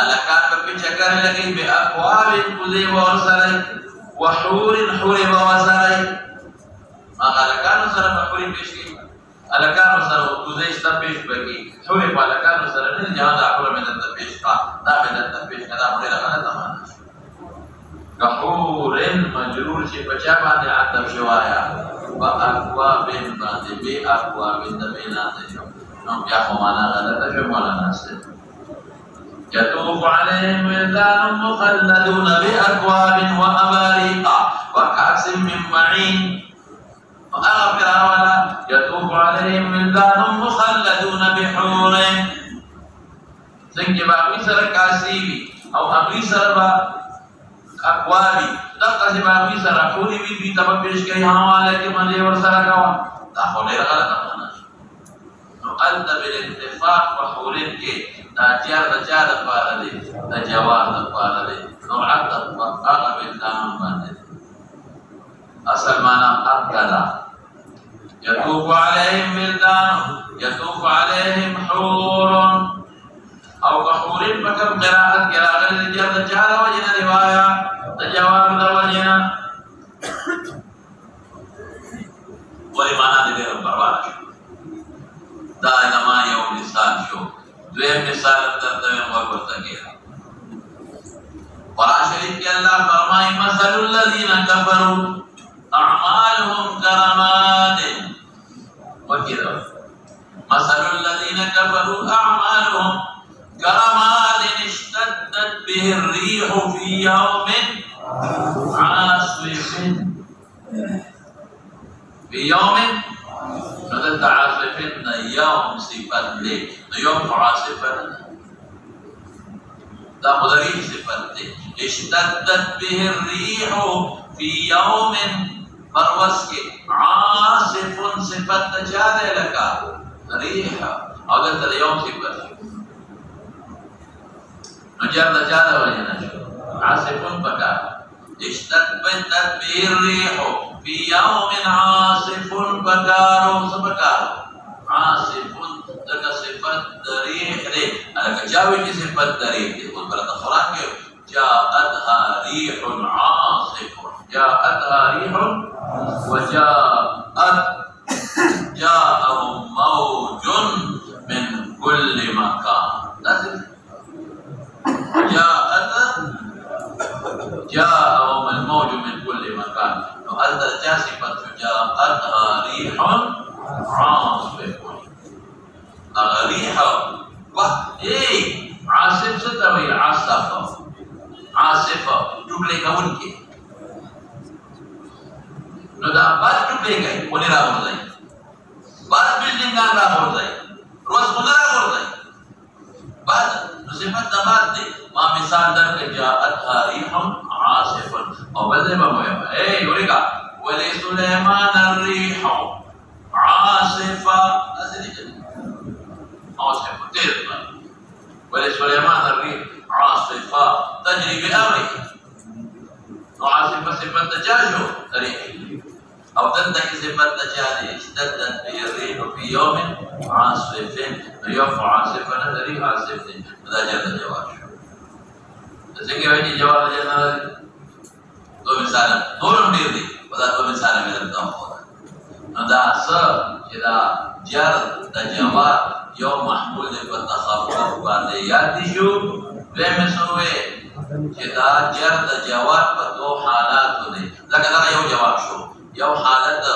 الأكاد بشكل لكن بأكواب كذي ورسلي وحور حور بواسري ما قال كانوا سر حور بيشي على كانوا سر وتوزيش تبيش بكي حور على كانوا سر من جهاد حور من التبيش دا من التبيش كذا حور لغنا تمام كحور مجرور شي بچا باندې عتب شوایا واقواب باندې بي اقواب دبينا شو نو بیا خو معنا غلطه شو مولانا سے يطوف عليهم ولدان مخلدون بأكواب وأباريق وكأس من معين وآخر ولا يطوف عليهم ولدان مخلدون بحور سنجي باقي سر كاسيبي أو أبري سر أكوابي دقا سي باقي سر حوري بي تبقيش كي حوالي كي ملي ورسر كوا تاخولي غلط أمانا نقلت بالاتفاق وحورين كي تاجر دجال فارلي دجوار فارلي نوعات فقال بالدام باندې اصل معنا قدلا يطوف عليهم ولدان يطوف عليهم حور او حور بكم قراءه دجال وجنا روايه دجوار وجنا ولمانا دغه پرواز دا انما يوم لسان شو دویم مثال تردویم غربت کیا قرآن شریف کے اللہ فرمائی مثل الذین کفروا اعمالهم کرماد وکیدو مثل الذین کفروا اعمالهم کرماد اشتدت به الریح فی یوم عاصف فی یوم نظرت عاصفنا يوم صفات لك يوم عاصفة دا مضارع صفات لك اشتدت به الريح في يوم پرواز کے عاصف صفت تجاد لکا ريح اگر تر يوم صفت نجار تجاد وجنا عاصف بكا اشتدت به الريح في يوم عاصف بكارو سبكارو عاصف لك صفت ريح دي انا كجاوي کی صفت ريح دي قل بلد قرآن کے جاءتها ريح عاصف جاءتها ريح جاءهم موج من كل مكان لازم جاءهم الموج من كل مكان وهذا جاسفة جاءتها ريح عاصف ريح عاصف ستوي عاصف ٹکڑے کا ان کے نو دا بات ٹکڑے گئے انہیں راہ ہو جائے بات بلڈنگ کا راہ ہو جائے روز خدا راہ ہو جائے بات صفت نبات دے وہاں مثال در کے جاءتها ريح عاصف اور بدلے میں ہویا اے گوڑے گا ولسليمان الريح عاصفة ولسليمان الريح عاصفة تجري بأمره وعاصفة صفة الدجاج ريح أو تندك صفة الدجاج اشتدت به الريح في يوم عاصف يرفع عاصفة ريح عاصف هذا جاء الجواب ذكر هذه الجواب جاء دو مثال دورم دیر دی ودا دو مثال میں درتا ہوں دا سر جدا جر دا جواب یو محمول دے پر تخفف باندے یاد دیشو دوے میں سنوے جدا جر دا جواب پر دو حالات دے لکہ دا یو جواب شو یو حالت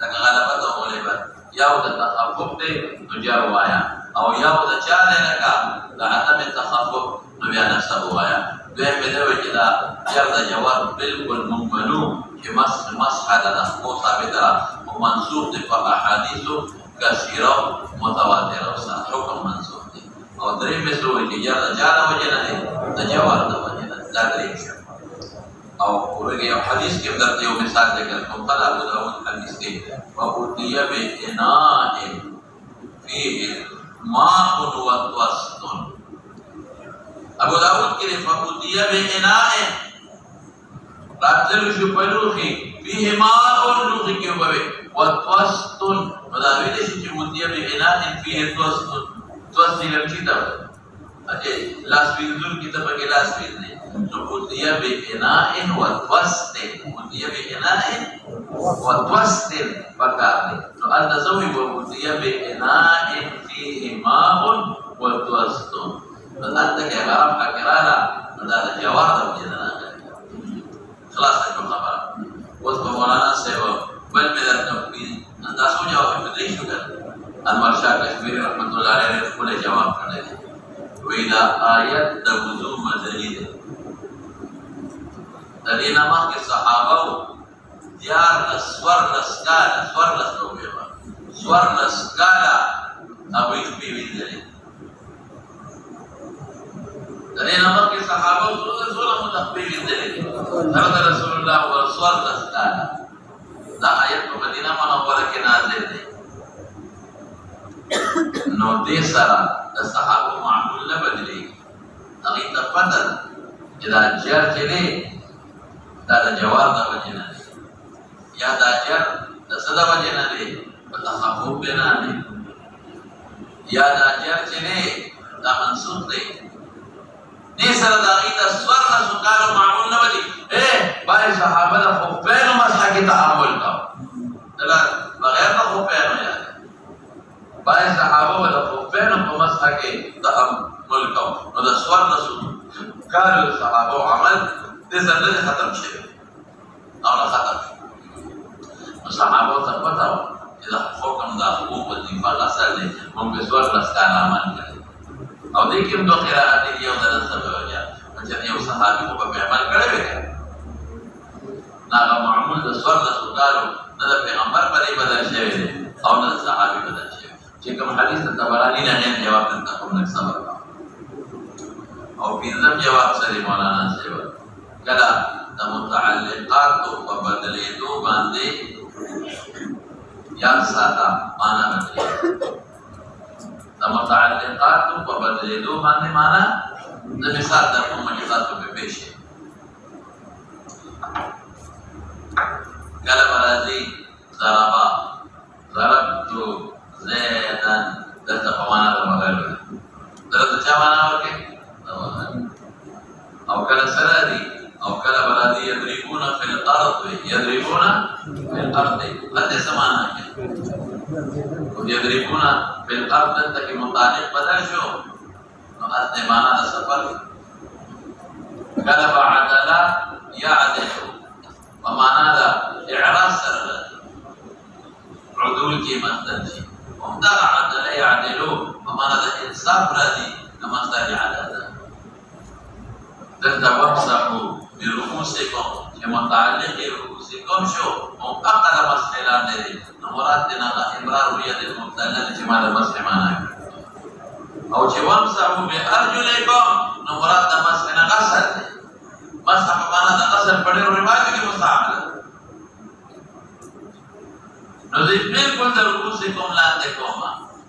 لکہ غلبت غلبت یو دا تخفف دے تو جر آیا او یو دا چالے لکا دا عدم تخفف نبیا نفسه آیا دویم بدوی که دا جرد جواب بالکل ممکنو که مسح دا نخبو ثابت را و منصوب دی فا احادیثو کثیرو متواتر و حکم منصوب دی او دریم بسروی که جرد جانا وجنه دی دا جواب دا وجنه دا دریم شو او قرآن یو حدیث کے اندر یو مثال ذکر کم قال ابو داود حدیث کے وَقُتِيَ بِإِنَاءٍ فِيهِ مَاءٌ وَتْوَسْطٌ ابو داود کے فقودیہ بے انائے راتل شپلوخی فیہ ماء لوخی کے ہوئے وطوستن مداویلے سے چمودیہ بے انائے فیہ توستن توستی لمچی تب اچھے لاسویل ذل کی تب اگے لاسویل نے فقودیہ بے انائے وطوستن فقودیہ بے انائے وطوستن بکار نے تو التزوی فقودیہ بے انائے فیہ ماء وطوستن نظر تک اعراب کا کرانا نظر جواب دا وجدنا خلاص تکو خبر اس کو مولانا صاحب بل میں در تنفیذ اندازو جواب ادریس شکر انوار شاہ کشمیری رحمت اللہ علیہ نے کھلے جواب کرنے دے ویدہ آیت دا وضو مدنی دے در این نماز کے صحابہ دیار نسور نسکالا سور نسکالا ابو اکبی ویدے دنے نمبر کے صحابہ رسول متقبیل دے حضرت رسول اللہ ورسول دستانا دا آیت کو مدینہ منورہ کے نازل دے نو دے سارا دا صحابہ معمول نہ بدلے اگی تفتر جدا جر چلے دا جوار دا وجنہ دے یا دا جر دا صدا وجنہ دے بتخفوب بنا دے یا دا جر چلے دا منصوب دے نیسر داغیتا سور نسکارو معمول نبالی بائی صحابہ دا خوفین و مسحا کی تعامل کا بغیر دا خوفین و یاد بائی صحابہ دا خوفین و مسحا کی تعامل کا دا سور نسکارو صحابہ و عمل دیسر لدے ختم شئے اولا ختم شئے صحابہ تا پتا ہو جدا خوکم دا خوب وزیفہ غسر دے ممکن سور نسکار آمان کرے او دیکھیں دو قراءات دی او درس سبب ہو جا اچھا یو صحابی کو پہ عمل کرے ہوئے گا ناغا معمول دا سور دا سکارو ندا پیغمبر پر ای بدل شوئے دے او ندا صحابی بدل شوئے چکم حدیث تا تبرانی نغیر جواب کرتا ہم نک صبر کا او پیزم جواب سری مولانا سیور کلا دا متعلقات تو بدلے دو باندے یا ساتا مانا بدلے دا متعلقات کو بدلے دو باندے مانا دا مثال در ممجزات کو پیش ہے کلا برازی ضربا ضرب جو زیدن در تقوانا دا مغیر ہوئے در تچا مانا ہوئے او کلا سرادی او کلا برازی یدریبون فی الارض یدریبون فی الارض قد سمانا ہے یدریبون فی الارض تک متعلق بدل شو اصل معنی دا سفر قلب عدلا یعدل ومعنی دا اعراض سرد عدول کی مصدر دی ومدار عدل یعدلو ومعنی دا انصاف رادی مصدر عدل دلتا وقصحو برؤوسکم کہ متعلق رؤوسکم شو مقاقد مسئلان دے مراد دینا امرار وریت المبتلن جمال مسح مانا ہے او چه وامسحو بی ارجلکم مراد دا مسحنا غسل دے مسح مانا دا غسل پڑے روایت کی مستعمل نو زه بالکل د رؤوسکم لاندې کوم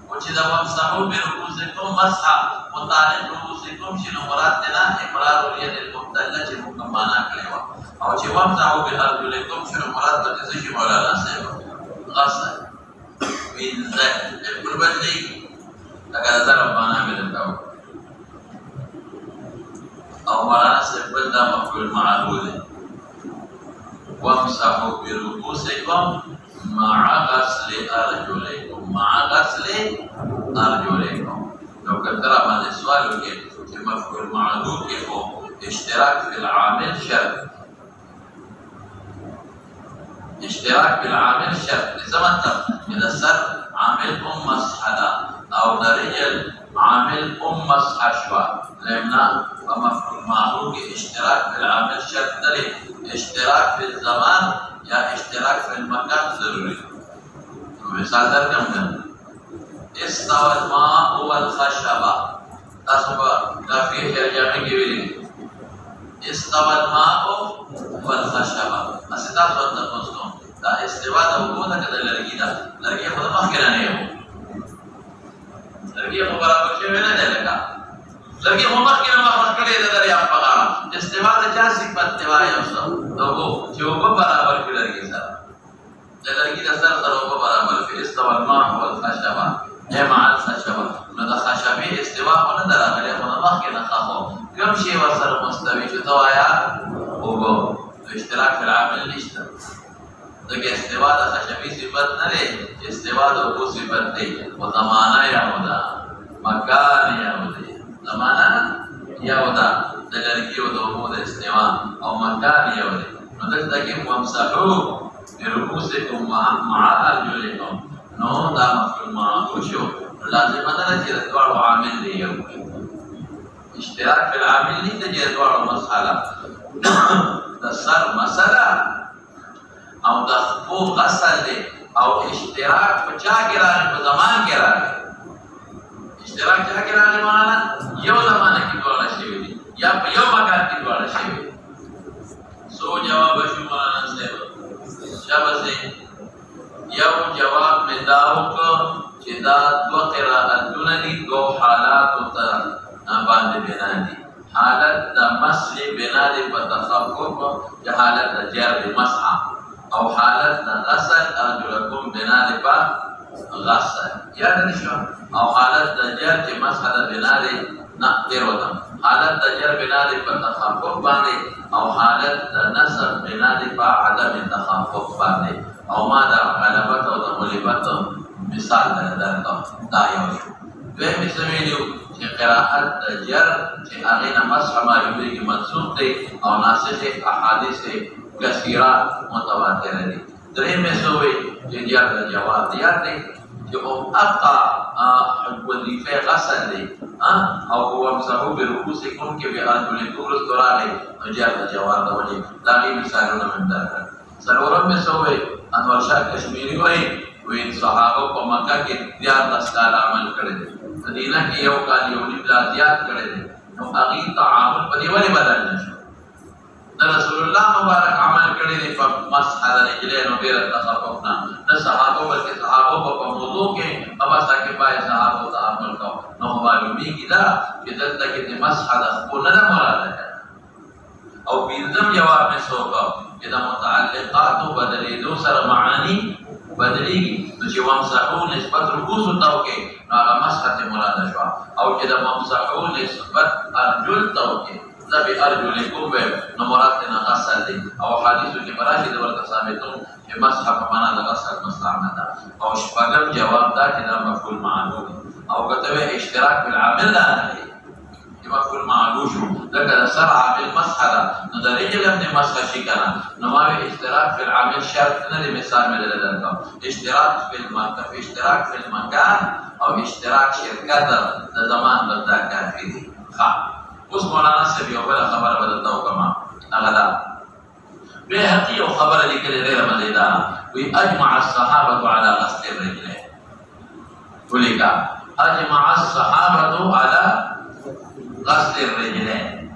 او چې دا وامسحوا برؤوسکم مسح متعلق رؤوسکم چې نو مراد دی نه امرار الید المبتله چې موږ معنا کړې وه او چې وامسحوا بارجلکم چې نو مراد به څه شي مولانا صاحب غسل وینځل بالکل بدلېږي لکه د طرف معنا مې درته او مولانا صاحب بل دا مفعول معه دی وامسحوا برؤوسکم مع غسل ارجلکم مع غسل ارجلکم نو کترا باندې سوال وکړي چې مفعول معه کې خو اشتراک فی العامل شرط اشتراک فی العامل شرط څه مطلب چې د سر عامل مسح او د رجل عامل مسح شوا لمنا ومفعول معه کې اشتراک فی العامل شرط لري اشتراک فی الزمان یا اشتراک فی المکان ضروری مثال درکم استوى الماء والخشب تاسو په کافی ترجمه کې ویلي استوى الماء والخشب اسی تاسو ته پوښتنه دا استوا د وګړو د لرګي دا لرګي په مخ کې نه یو لرګي په برابر شوی نه دی لکه لرګي په مخ کې نه مخ کړي د دریا په غاړه استوا د چا صفت دی وایي اوسه دغه چې وګړو برابر کړي لرګي سره د لرګي د سر سره وګړو برابر کړي استوا الماء والخشب مع الخشب نو د خشبې استوا نه دراغلي خو مخ کې نه خاصو کوم شی ورسره مستوي چې توایا وګړو اشتراک فی العامل نشته دغه استوا د خشبي صفت نه لري استوا د وګړو صفت دی او زمانہ یا ودا مکان یا ودا زمانہ یا ودا د لرګي او د وګړو د استوا او مکان یا ودا نو دلته کې وامسحوا برؤوسکم مع ارجلکم نو دا مفعول معه شو لازم ده چې د دوړو عامل دی یو اشتراک فی العامل نه د دوړو مساله د سر مساله او د خپو غسل دی او اشتراک په چا کې راغلی په زمان کې راغلی اشتراک چا کې راغلی معنا یو زمانه کې دوړه شوی دی یا په یو مکان کې دوړه شوی سو جواب شو مولانا صاحب شابه یو جواب میں داوکو چې دا دو قراءتونه دي دو حالات ته باندې بنا دي حالت د مسح بنا دي په تخفف یا حالت د جر مسح او حالت د غسل ارجلکم بنا دي په غسل یاد نشو او حالت د جر چې مسح د بنا دي نه تیر وته حالت د جر بنا دي په تخفف باندې او حالت د نصب بنا دي په عدم تخفف باندې او ما دا غلبت او د غلبت مثال درته دا یو دوی مثالیو چې قراءت د جر چې هغه نه مسح ما یوه کې منسوخ دی او ناسخ احادیث کثیره متواتر دي درې مثوي چې جر د جواب دی چې او ابقى وظیفه غسل دی او هو مسحوا برؤوسکم کې به ارجلکم رستوراله جر د جواب دی ولې دا غي مثالونه من درته سرورم مثوي انور شاه کشمیری وایي صحابه په مکه کې 10 کال عمل کړی دی مدینه کې یو کال یو نیم زیات کړی دی نو هغه تعامل په دې ولې بدل نشو د رسول الله مبارک عمل کړی دی په مسح د رجلین او غیر تخفف نه صحابه بلکې صحابه په موضوع کې اواسا کې پای صحابه تعامل کو نو معلومیږي دا چې دلته کې مسح د خپل نه مراد ده او بيلزم جواب میں سوکا کہ دا متعلقات و بدلیدو سر معانی بدلیگی تو چی وامسحو نسبت رکوس تاو کے ناغا مسحت مراد شوا او چی دا وامسحو نسبت ارجل تاو کے زبی ارجلکم بے نمرات نا غسل دی او حدیثو کی براشی دورتا ثابتون چی مسح پمانا دا غسل مستعمل دا او شپاگم جواب دا چی دا مفعول معلوم او کتوے اشتراک بالعامل دا نلی مفعول معلوم شو لکه د سر عامل مسح ده نو د رجل هم د مسح شي کنه نو ما اشتراک فی العامل شرط نه دی مثال مې درته اشتراک فی المکان او اشتراک شرکت د زمان بدل کافی دی ها اوس مولانا صاحب یو بل خبر بدلته وکما هغه دا به حقیقت او خبر لیکل ډیره مزیدار وی اجمع الصحابه على غسل الرجلين ولکا اجمع الصحابه على غسل الرجلين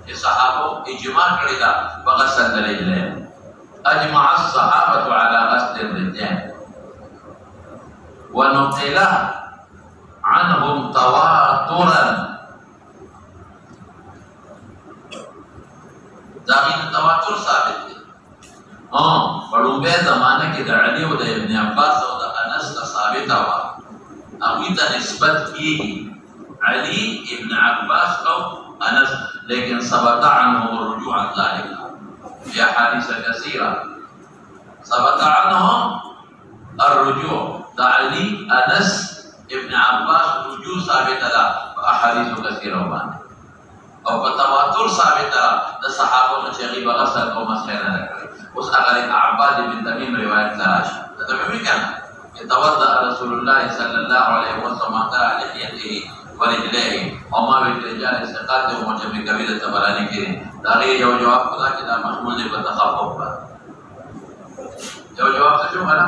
الصحابه اجماع کړی دا په غسل الرجلين اجمع الصحابه على غسل الرجلين ونقل عنهم تواترا داغین تواتر ثابت دی پڑھوبے زمانہ کی دا علی و دا ابن عباس و دا انس دا ثابت ہوا اگوی تا نسبت کی علی ابن عباس او انس لیکن ثبت عنهم الرجوع عن ذلك في احاديث كثيره ثبت عنهم الرجوع دا علی انس ابن عباس رجوع ثابت لا احادیث كثيره وبان او تواتر ثابت لا دا صحابہ نے چغی بغسل او مسخره نہ کرے اس اگر عباد بن تمیم روایت تلاش تمام کہنا کہ توضا رسول اللہ صلی اللہ علیہ وسلم على لحيته ورجليه وما بالرجال ثقات ومجمع كبير تبراني کے داغی جو جواب خدا کہ دا محمول نے بتخفف پر جو جواب سے جو ہے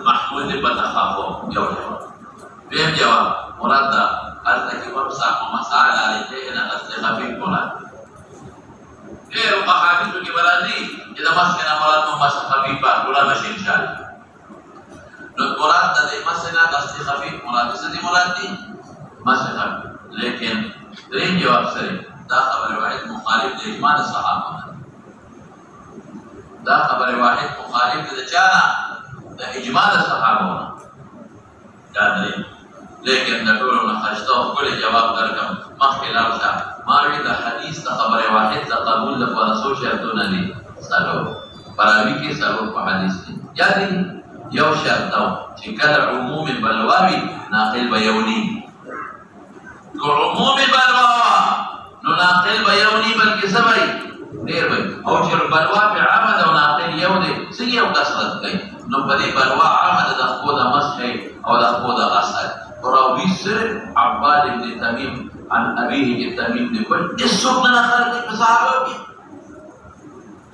محمول نے بتخفف جو جواب بهم جواب مراد ارتكب ومسح ومسعى على رجليه غسل خفيف مراد غير احاديث کی برادری اذا مسكنا مراد مسح خفيف بولا مشین شال نو مراد د مسنا غسل خفيف مراد سے مراد دی مسح خفيف لیکن دریم جواب سره دا خبر واحد مخالف د اجماع صحابه دا خبر واحد مخالف د چانا د اجماع صحابه دا دریم لیکن نقولو نخشتا کل جواب درکم مخیل ارشا ماروی دا حدیث دا خبر واحد دا قبول دا فرسو شرطو ندی سالو براوی کی سالو پا حدیث دی یادی یو شرطو چکل عموم بلواوی ناقل بیونی تو عموم بلواوا نو ناقل بیونی بلکی سبای دیر بای او چر بلوا پی عامد و ناقل یو دی سیو کسرت کئی نو پدی بلوا عامد دا خود مسخی او دا خود غسل راوی صرف عباد ابن تمیم عن ابیه کے تمیم نے کوئی اس سوق نہ خرج کے صحابہ کی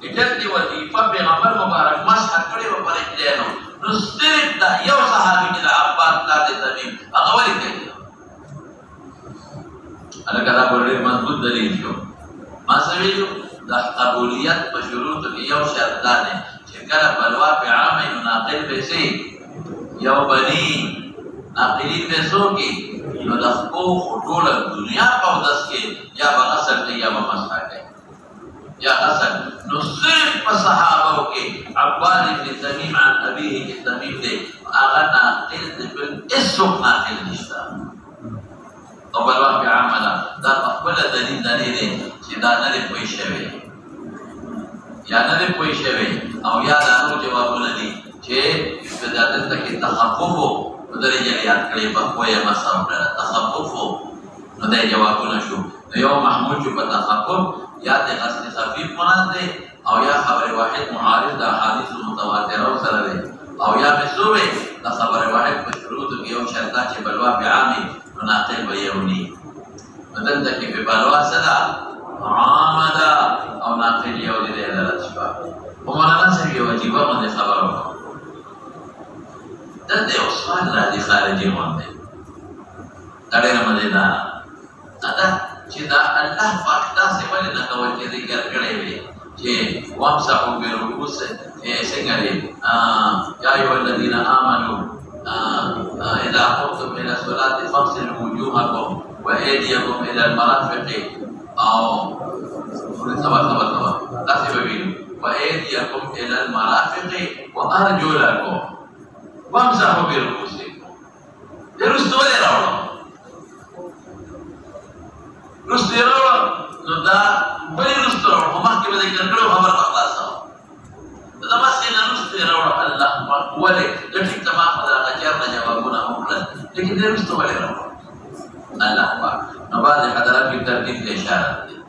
کہ جلدی وظیفہ پیغمبر مبارک مسح کرے و پر اجلینو نو صرف دا یو صحابی کے عباد لا تمیم اغولی کہی اللہ کہتا بڑے مضبوط دلیل جو ما سویلو دا قبولیت و شروط کی یو شرطانے چکر بلوا پی عامی ناقل بیسی یو بنی ناقلین پیسوں کی نو دخبو خطول دنیا قودس کے یا بغسل کے یا بمسحا کے یا غسل نو صرف صحابوں کے عباد ابن تمیم عن ابیہ کے تمیم دے آغا ناقل دے بل اس سوک ناقل نشتا تو بلوا پی عاملا دا تقبل دلیل دے چی دا نلے کوئی شوے یا نلے کوئی شوے او یا دانو جوابو ندی چی ابتدادت تکی تخففو ندرے جلیات کڑی بخوی مسا اپنا تخففو ندرے جوابو نشو یو محمود جو بتخفف یا تے غسل خفیف مناد دے او یا خبر واحد معارض دا حادث متواتر او سر دے او یا مسوبے دا خبر واحد مشروط کی او شرطا چے بلوا پی عامی ناقل بیونی مدن تکی پی بلوا صدا عامدا او ناقل یو دے دلالت شبا مولانا سے یہ واجبہ مندے خبر ہوگا دن دے عثمان را دی خارجی ہوندے تڑے رمضی دانا ادا چی دا اللہ فاقتا سے ولی نتوجہ ذکر کرے ہوئے چی وامسحو برؤوس سنگلے یا ایوہ الذین آمنوا اذا قمتم الى الصلاة فاغسلوا وجوهكم وأيديكم الى المرافق او وأيديكم الى المرافق وأرجلكم وامسحوا برؤوسكم درستو لے راوڑا رستی راوڑا نو دا بلی رستو راوڑا ہمارے کے بدے کرکڑو خبر مخلاصا دا مسئلہ رستی راوڑا اللہ ولی لٹھک تمام خدا غجر جوابونا مقلن لیکن دے رستو ولی راوڑا اللہ پاک نو بعد حضرات کی ترتیب کے اشارت دے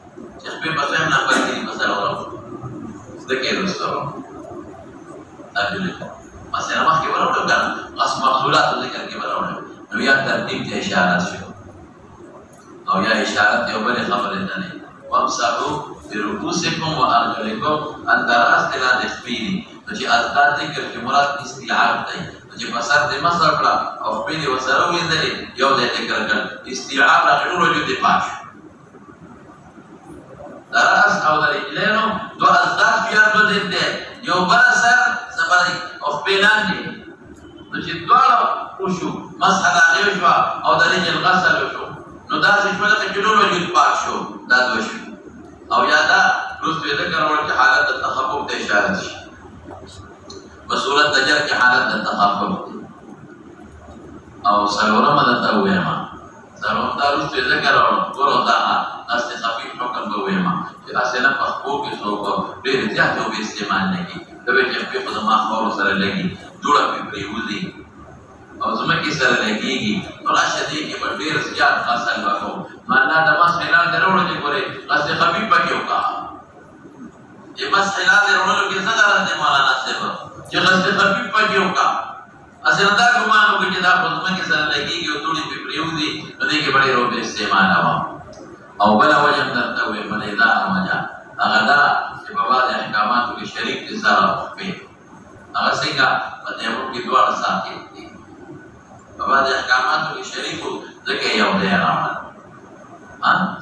جس پہ مسئلہ نمبر کی مسئلہ راوڑا دکے رستو راوڑا ارجلکم مسئلہ مخ کے براوڑا گانا اس مخصولات ذکر کے براوڑا نو یا ترتیب کے اشارت شو او یا اشارت یو بلی خبر دنے وامسحو برؤوسکم وارجلکم اندر اصطلاح دخبیری تو چی اذکار ذکر کی مراد استیعاب دے تو چی بسر دے مصر پڑا او خبیلی وسروی دنے یو دے ذکر کر استیعاب رغنور جو دے پاش در اصل او در اجلینو دو اذکار بیار دو دن دے یو یو بل سر زبري او بینان دي نو چې دواړه وشو مسح د هغې وشوه او د رجل غسل وشو نو داسې شوه لکه چې ټول وجود پاک شو دا دوه شو او یا دا وروسته یې ذکر وکړ چې حالت د تخفف ته اشاره شي په صورت د جر کې حالت د تخفف دی او څلورمه درته ووایم څلورم دا وروسته یې ذکر وکړ ګورو دا داسې خفیف حکم به ووایم چې داسې نه په خپو کې څوک ډېرې زیاتې اوبه استعمال نه کړي ته به چې خپې خو زما خاورو سره لګي جوړه پرې پرېوځي او ځمکې سره لګېږي نو راشه دې کې به ډېر زیات غسل به کوو معنا د مسح علاج دې راوړو چې ګورې غسل خفیف پکې وکړه چې مسح علاج دې راوړلو کې څه غرض دی مولانا صاحب چې غسل خفیف پکې وکړه اصل دا ګمان وکړي چې دا په ځمکې سره لګېږي او دوړې پرې پرېوځي نو دې کې به ډېر اوبه استعمالوم او بله وجه هم درته ووایم بله اداره وجه هغه دا چې په بعضې احکاماتو کې شریک دي سره خفې هغه څنګه په تیمم کې دواړه ساقط دي په بعضې احکاماتو کې شریک وو ځکه یو دی عمل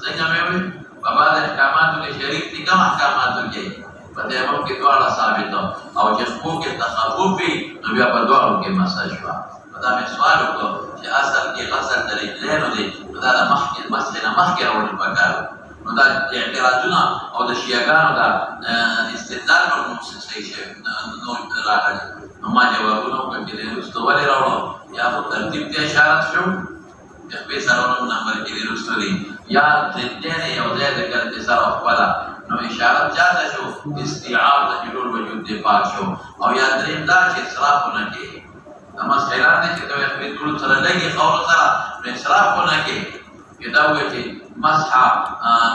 څنګه مې وویل په بعضې احکاماتو کې شریک دي کوم احکاماتو کې په تیمم کې دواړه ثابت او چې خپو کې تخفف وي نو بیا په دواړو کې مسح شوه نو دا مې سوال وکړو چې اصل کې غسل د رجلینو دی نو دا د مخکې مسح نه مخکې راوړل پکار نو دا اعتراضونه او د شیعهګانو دا استدلال پر موږ صحیح شوی نو راغلی نو ما جوابونه وکړل چې دې وروسته ولې راوړو یا خو ترتیب ته اشاره شو چې خپې څلورم نمبر کې دې وروسته دی یا ضدین یو ځای د ګرد سره خپله نو اشاره چاته شو استیعاب د چې ټول وجود دې پاک شو او یا درېیم دا چې اسراف ونه کړي دا مسح علاج دی چې ته یې خپې ټولو سره لګي خاورو سره نو اسراف ونه کړي چې دا ووایي چې مسح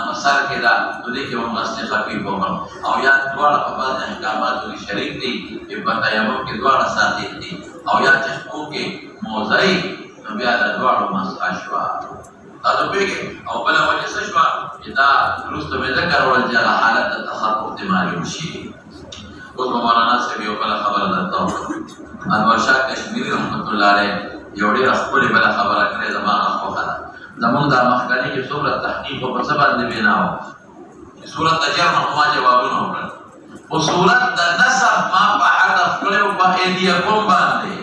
په سر کې ده نو دې کې هم غسل خفیف وکړم او یا دواړه په بعضې احکاماتو کې شریک دي چې په تیمم کې دواړه ساقط دي او یا چې خپو کې موضعي نو بیا د دواړو مسح شوه تاسو پوهېږئ او بله وجه څه شوه چې دا وروسته مې ذکر وکړل چې هغه حالت د تخفف دې معلوم شي اوس به مولانا صاحب یو بله خبره درته وکړم انور شاه کشمیري رحمت الله علیه یو ډېره ښکلې بله خبره کړې زما هغه خوښه ده زمونږ دا مخکني کې څومره تحقیق و په څه باندې بنا و چې صورت د جر نه ما جوابونه وکړل خو صورت د نسب ما په حذف کړی و په ایدیکم باندې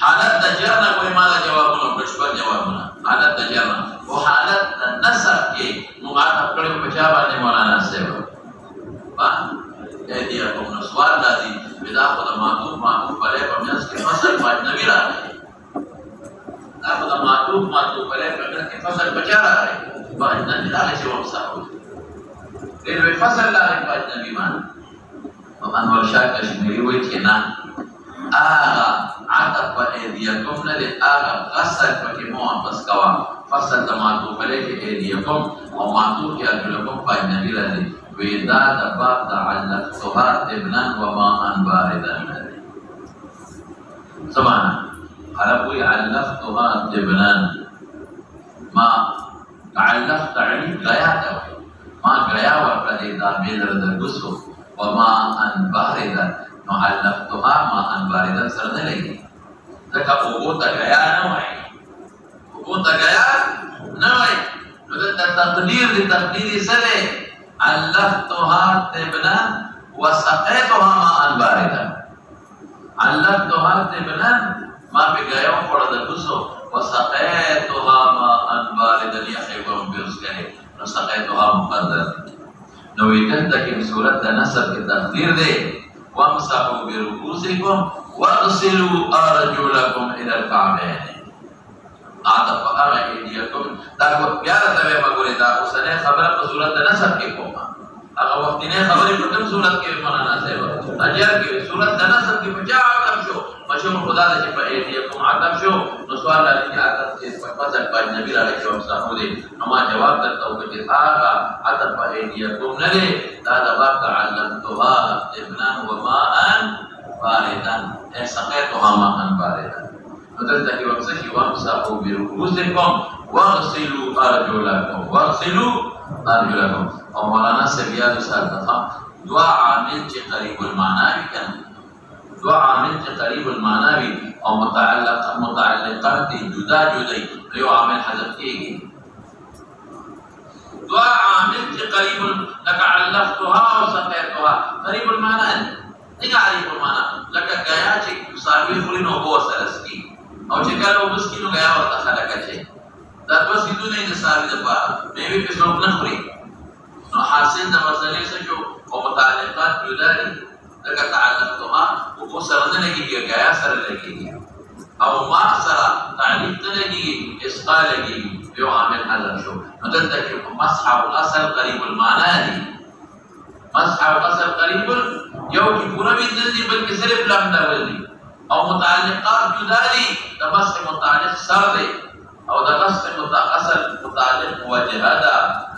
حالت د جر نه کوئی ما دا جوابونه وکړل شپږ جوابونه حالت د جر نه خو حالت د نسب کې موږ حذف کړی و په چا باندې مولانا صاحب ایدیکم نو سوال دا دی چې دا خو د معطوف علیه په منځ کې فصل په اجنبي راغلی دا خو د معطوف علیه په منځ کې فصل په چا راغلی په اجنبي راغلی چې ومسح ډېر لوی فصل راغلی په اجنبي باندې انور شاه کشمیري وایي چې نه هغه عطف په ایدیکم نه دی هغه غسل پکې مو واپس کوه فصل د معطوف علیه کې ایدیکم او معطوف کې ارجلکم په اجنبي راځي وی دا د باب د علقتها ابنا و ماء باردا لري څه معنا عرب وی علقتها ابنا ما علق تعلیق غیا ته ما غیا ورکړې دا مې درګوسو و ماء باردا نو علقتها ماء باردا سره نه لګي ځکه اوبو ته غیا نه وایي اوبو ته غیا نه وایي نو د تقدیر د تقدیر سره علقتها طبلا وسقيتها ماء باردا علقتها طبلا ما بغيو پڑا دسو وسقيتها ماء باردا يحيبهم برسله وسقيتها مقدر نو ویدن تکي صورت د نصب کی تقدیر دے وامسحوا برؤوسكم واغسلوا ارجلكم الى الكعبين عطف هغه ایدیکم دا بیا راته مګورې دا اوسنۍ خبره په صورت د نسب کې کومه هغه وختینه خبرې په کوم صورت کې مولانا صاحب اجر کې صورت د نسب کې په چا عطف شو مشهور خدا دې په ایدیکم عطف شو نو سوال لري چې عطف کې په فضل باندې نبی راځي او صاحب دې نو ما جواب درته وکړ چې هغه عطف په ایدیکم نه دی دا د باب علمتها ابنا وماء باردا سقيتها ماء باردا دلته کې وقصه کې وامسحوا برؤوسكم واغسلوا ارجلكم او مولانا سبياد سالته دعا عامل چې قریب المعنى وي کنه دعا عامل چې قریب المعنى وي او متعلقات جدا یو عامل حذف کېږي دعا عامل چې قریب لك علفتها او سقيتها قریب المعنى نه قریب المعنى لکه گیا چې صاحب خوري نو بو سرسکی او چې کله وبسکی نو گیا ورته خلک اچي دا دوه سیدونه د صاحب د پاره میوه په څوک نه خوري نو حاصل د مسلې څه جو او متعلقات جداري لکه تعلقتها او سره نه لګيږي گیا سره لګيږي او ما سره تعلیق نه لګيږي اسقال لګيږي یو عامل حذف شو نو دلته کې مسح او اصل قریب المعنى دي مسح او اصل قریب یو کی پورا بھی دل بلکہ صرف لام دا ولدی او متعلقات جدا دي د مسح متعلق سر دی او د مسح اصل متعلق وجه دا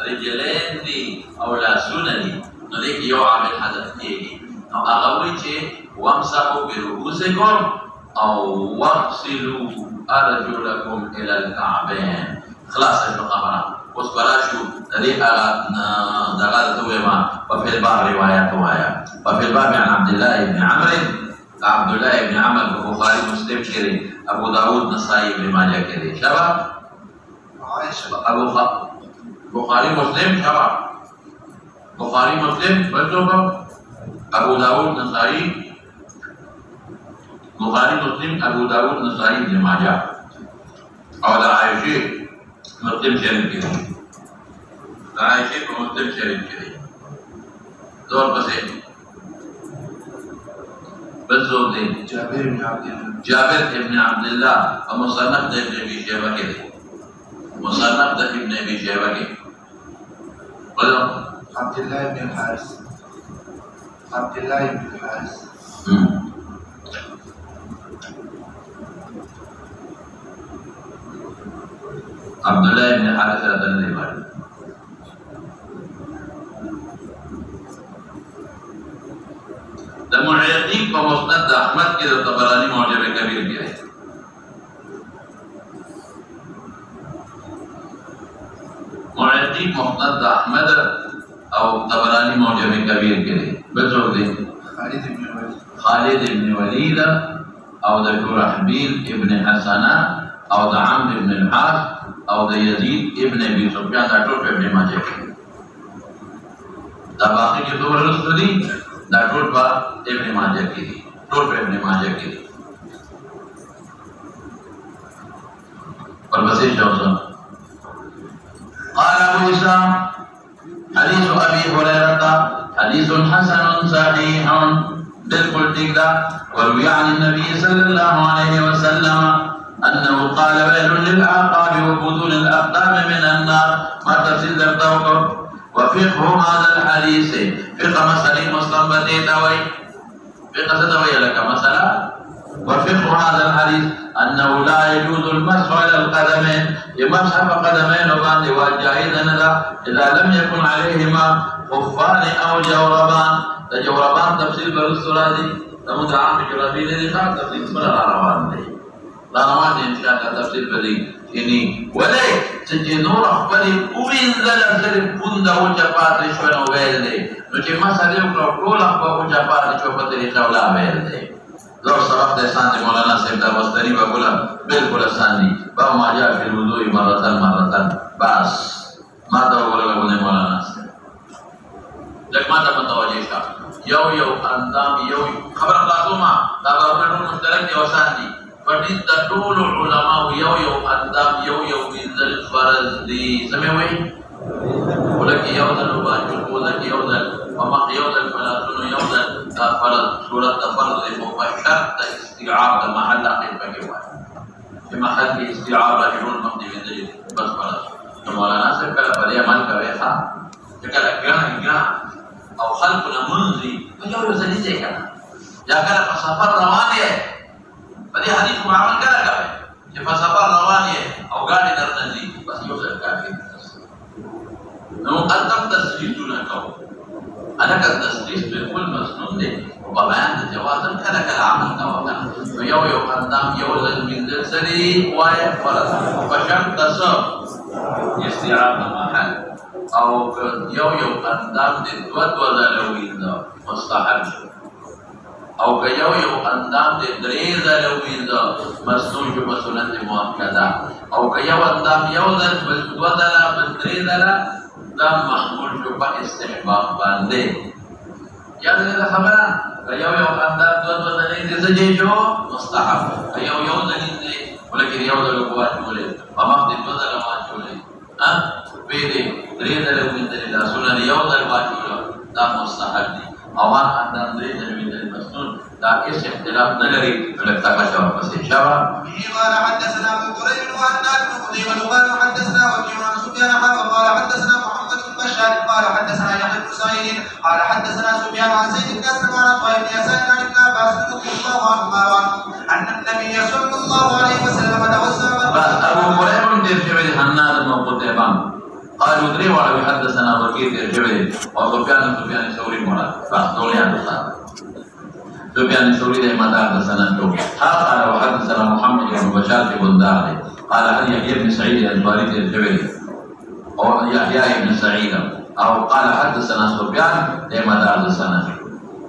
رجلین دي او لاسون دي نو دې کې یو عامل حذف کیږي او هغه وی چې وامسحوا برؤوسکم او واغسلوا ارجلکم الى الكعبین خلاص الخبره اوس براشو دې هغه دغه ته ما په الباب روایت وایا په الباب عن عبد الله بن عمرو عبد الله بن عمرو بخاری مسلم کې ابو داود نسائی ابن ماجه کې شباب عائشہ ابو بخاری مسلم شباب بخاری مسلم بچو ابو داود نسائی بخاری مسلم ابو داود نسائی ابن ماجه او د عائشہ مسلم شریف کې دی عائشہ په مسلم شریف کې دی دور پسې بس زور دی جابر ابن عبد الله او مصنف د ابن ابي شيبه کې دی مصنف د ابن ابي شيبه کې ولو عبد الله بن الحارث عبد الله بن الحارث عبد الله بن حارث رضی اللہ عنہ د معیقی په مسند د احمد کې د طبرانی معجم کبیر کې دی معیقی مسند د احمد او طبرانی معجم کبیر کې دی بچو دی خالد ابن ولید او د شرحبیل ابن حسنہ او د عمرو ابن الحارث او د یزید ابن ابي سفیان دا ټول په ابن ماجه کې دا باقي چې دوه رسول دي دا ټول په ابن ماجه کې دي ټول په ابن ماجه کې دي ورپسې جواب قال ابو اسحاق حديث ابي هريره حديث حسن صحيح بالكل تقدر وروي عن النبي صلى الله عليه وسلم أنه قال ويل للأعقاب وبطون الأقدام من النار ما تفسير درتوكم وفقه هذا الحديث فقه مسألة مستنبطة توي فقه ستوي لك مسألة وفقه هذا الحديث أنه لا يجوز المسح على القدمين يمسح بقدمين وبعد والجائز إذا لم يكن عليهما خفان أو جوربان جوربان تفسير بالسورة دي تمدعان بجرابين دي خام تفسير سورة روان دي دانوان دي انتقال کا تفسیر پر دی یعنی ولی چنچے نور اخبری اوینزل صرف پوندا ہو چپات رشوان ہو بیل دے نو چے مسئلے اکرو کول اخبر ہو چپات رشوان پر طریقہ اولا بیل دے دور سبق دستان دے مولانا صاحب دا مصدری با بولا بالکل اسان دی باو ما جا فی الوضوئی مرتن باس ما دا بولا لگونے مولانا صاحب لک ما دا متوجہ شا یو اندام یو خبر اخلاصو ما دا باو مشترک دی وسان دی فدید دا طول علماء یو اندام یو منزل فرض دی سمعوئی ولکی یو دل وبانجو ولکی یو دل ومق یو دل فلاتونو یو دل دا فرض صورت دا فرض دی مبشرت دا استعاب دا محل آخر بگیوائی في محل استعاب رجلون مقدی منزل بس فرض مولانا صاحب کلا پدی عمل کوئے خواہ کلا گران او خلقنا منزی یو زنی سے کنا یا کلا پا سفر روانی ہے بدي حديث معامل كذا كذا كيف سفر روانية أو قاعد نرتدي بس يوصل كافي نو قدم تسليسنا كو أنا كتسليس بكل مسنون ده وبيان الجواز كذا كذا عمل كوا كذا يو قدام يو من ذلسلي واي فرض فشرط تصب استيعاب المحل أو يو قدام ده دوت ذلوين ده مستحب او که یو اندام دې درې ځله وینځه مسنون جو مسنن دې مؤکده او که یو اندام یو ځل بل دوه ځله بل درې ځله دا محمول شو پا استحباب باندے یا دا خبرہ یو خاندان دو دلیل دے سجے شو مستحب یو دلیل دے ولیکن یو دلیل قوات چولے ومقد دو دلیل قوات چولے پیدے دری دلیل من دلیل سنن یو دلیل قوات چولے دا مستحب دی اوان خاندان دری دلیل من دلیل مسنون دا اس اختلاف نگری فلکتا کا شواب پسی شواب قال حدثنا ابو قريب وعناد بن قتيبة قال حدثنا وكيع عن سفيان قال حدثنا محمد بن بشار قال حدثنا يحيى بن سعيد قال حدثنا سفيان عن زيد بن اسلم عن طيب بن يسار عن ابن عباس رضي الله عنهما ان النبي صلى الله عليه وسلم توسل ابو قريب ترجمه حناد بن قتيبة قال ادري وعلى حدثنا وكيع ترجمه وسفيان الثوري مراد بس دوليان سفيان الثوري ده مدار حدثنا جو قال وحدثنا محمد بن بشار بن دار قال عن يحيى بن سعيد الانصاري الجبلي او يحيى بن سعيد او قال حدثنا سفيان ده مدار حدثنا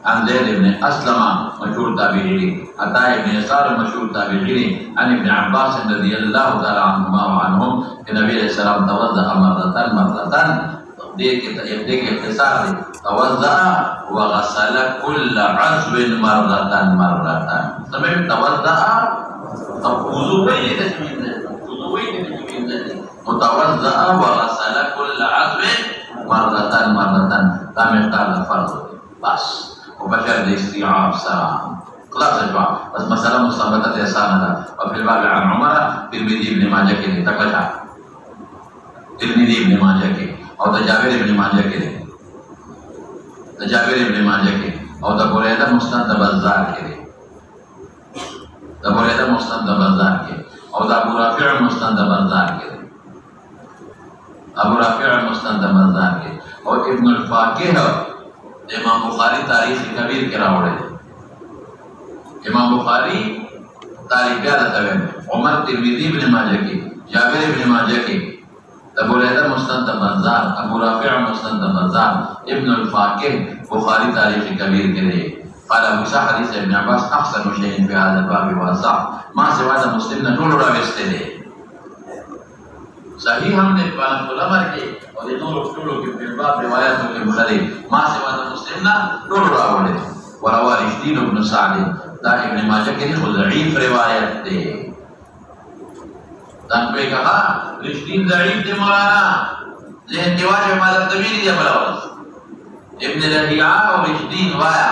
عن زيد بن اسلم مشهور تابعي عطاء بن يسار مشهور تابعي عن ابن عباس رضي الله تعالى عنهما وعنهم النبي عليه السلام توضأ مرة دیکھ اختصار دی توضع وغسل كل عضو مرة سمجھ توضع وضوئی تجمین متوضع وغسل كل عضو مرة تا مقدار فرض بس وبشر دی استیعاب سلام خلاص جواب بس مسئلہ مستبتت احسان دا وفي الباب عن عمر ترمذی ابن ماجہ کے لیے تکشا ترمذی ابن ماجہ کے اور جابر ابن ماجہ کے لیے جابر ابن ماجہ کے اور بریدہ مسند بزار کے لیے بریدہ مسند بزار کے اور ابو رافع مسند بزار کے لیے ابو رافع مسند بزار کے اور ابن الفاقہ امام بخاری تاریخ کبیر کے راوڑے امام بخاری تاریخ پیارا تاوین عمر ترمذی ابن ماجہ کے جابر ابن ماجہ کے ابو ریدہ مستند بزار ابو رافع مستند بزار ابن الفاقہ بخاری تاریخ کبیر کے لیے قال ابو صاحب حدیث ابن عباس احسن شيء في هذا الباب واسع ما سوى هذا مسلم نے ٹول راوستے لے صحیح ہم نے پانچ علماء کے اور یہ دونوں ٹولوں کے باب روایتوں کے مختلف ما سوى هذا مسلم نے ٹول راوڑے وروى رشدين بن سعد دا ابن ماجہ کے لیے ضعیف روایت تھے تن پہ کہا رشدین ضعیف دے مولانا ذہن دیواج مالک طویل دیا بلاوز ابن لہیعہ اور رشدین وایا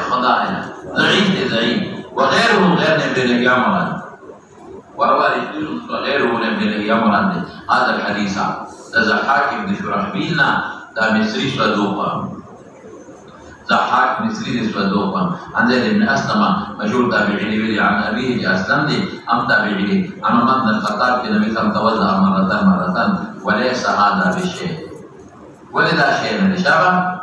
خدا ہے ضعیف دے ضعیف وغیرہ غیر نے ابن لہیعہ مراد وروى رشدین وغیرہ نے ابن لہیعہ مراد دے هذا الحدیث دا زحاک ابن شرحبیلنا دا مصری صدوقا ضحاك مصري صدوقا عن زيد بن اسلم مشهور تابعي عن ابيه اسلم دي ام تابعي عن عمر بن الخطاب في النبي صلى الله عليه وسلم مرة وليس هذا بشيء ولذا شيء من الشبه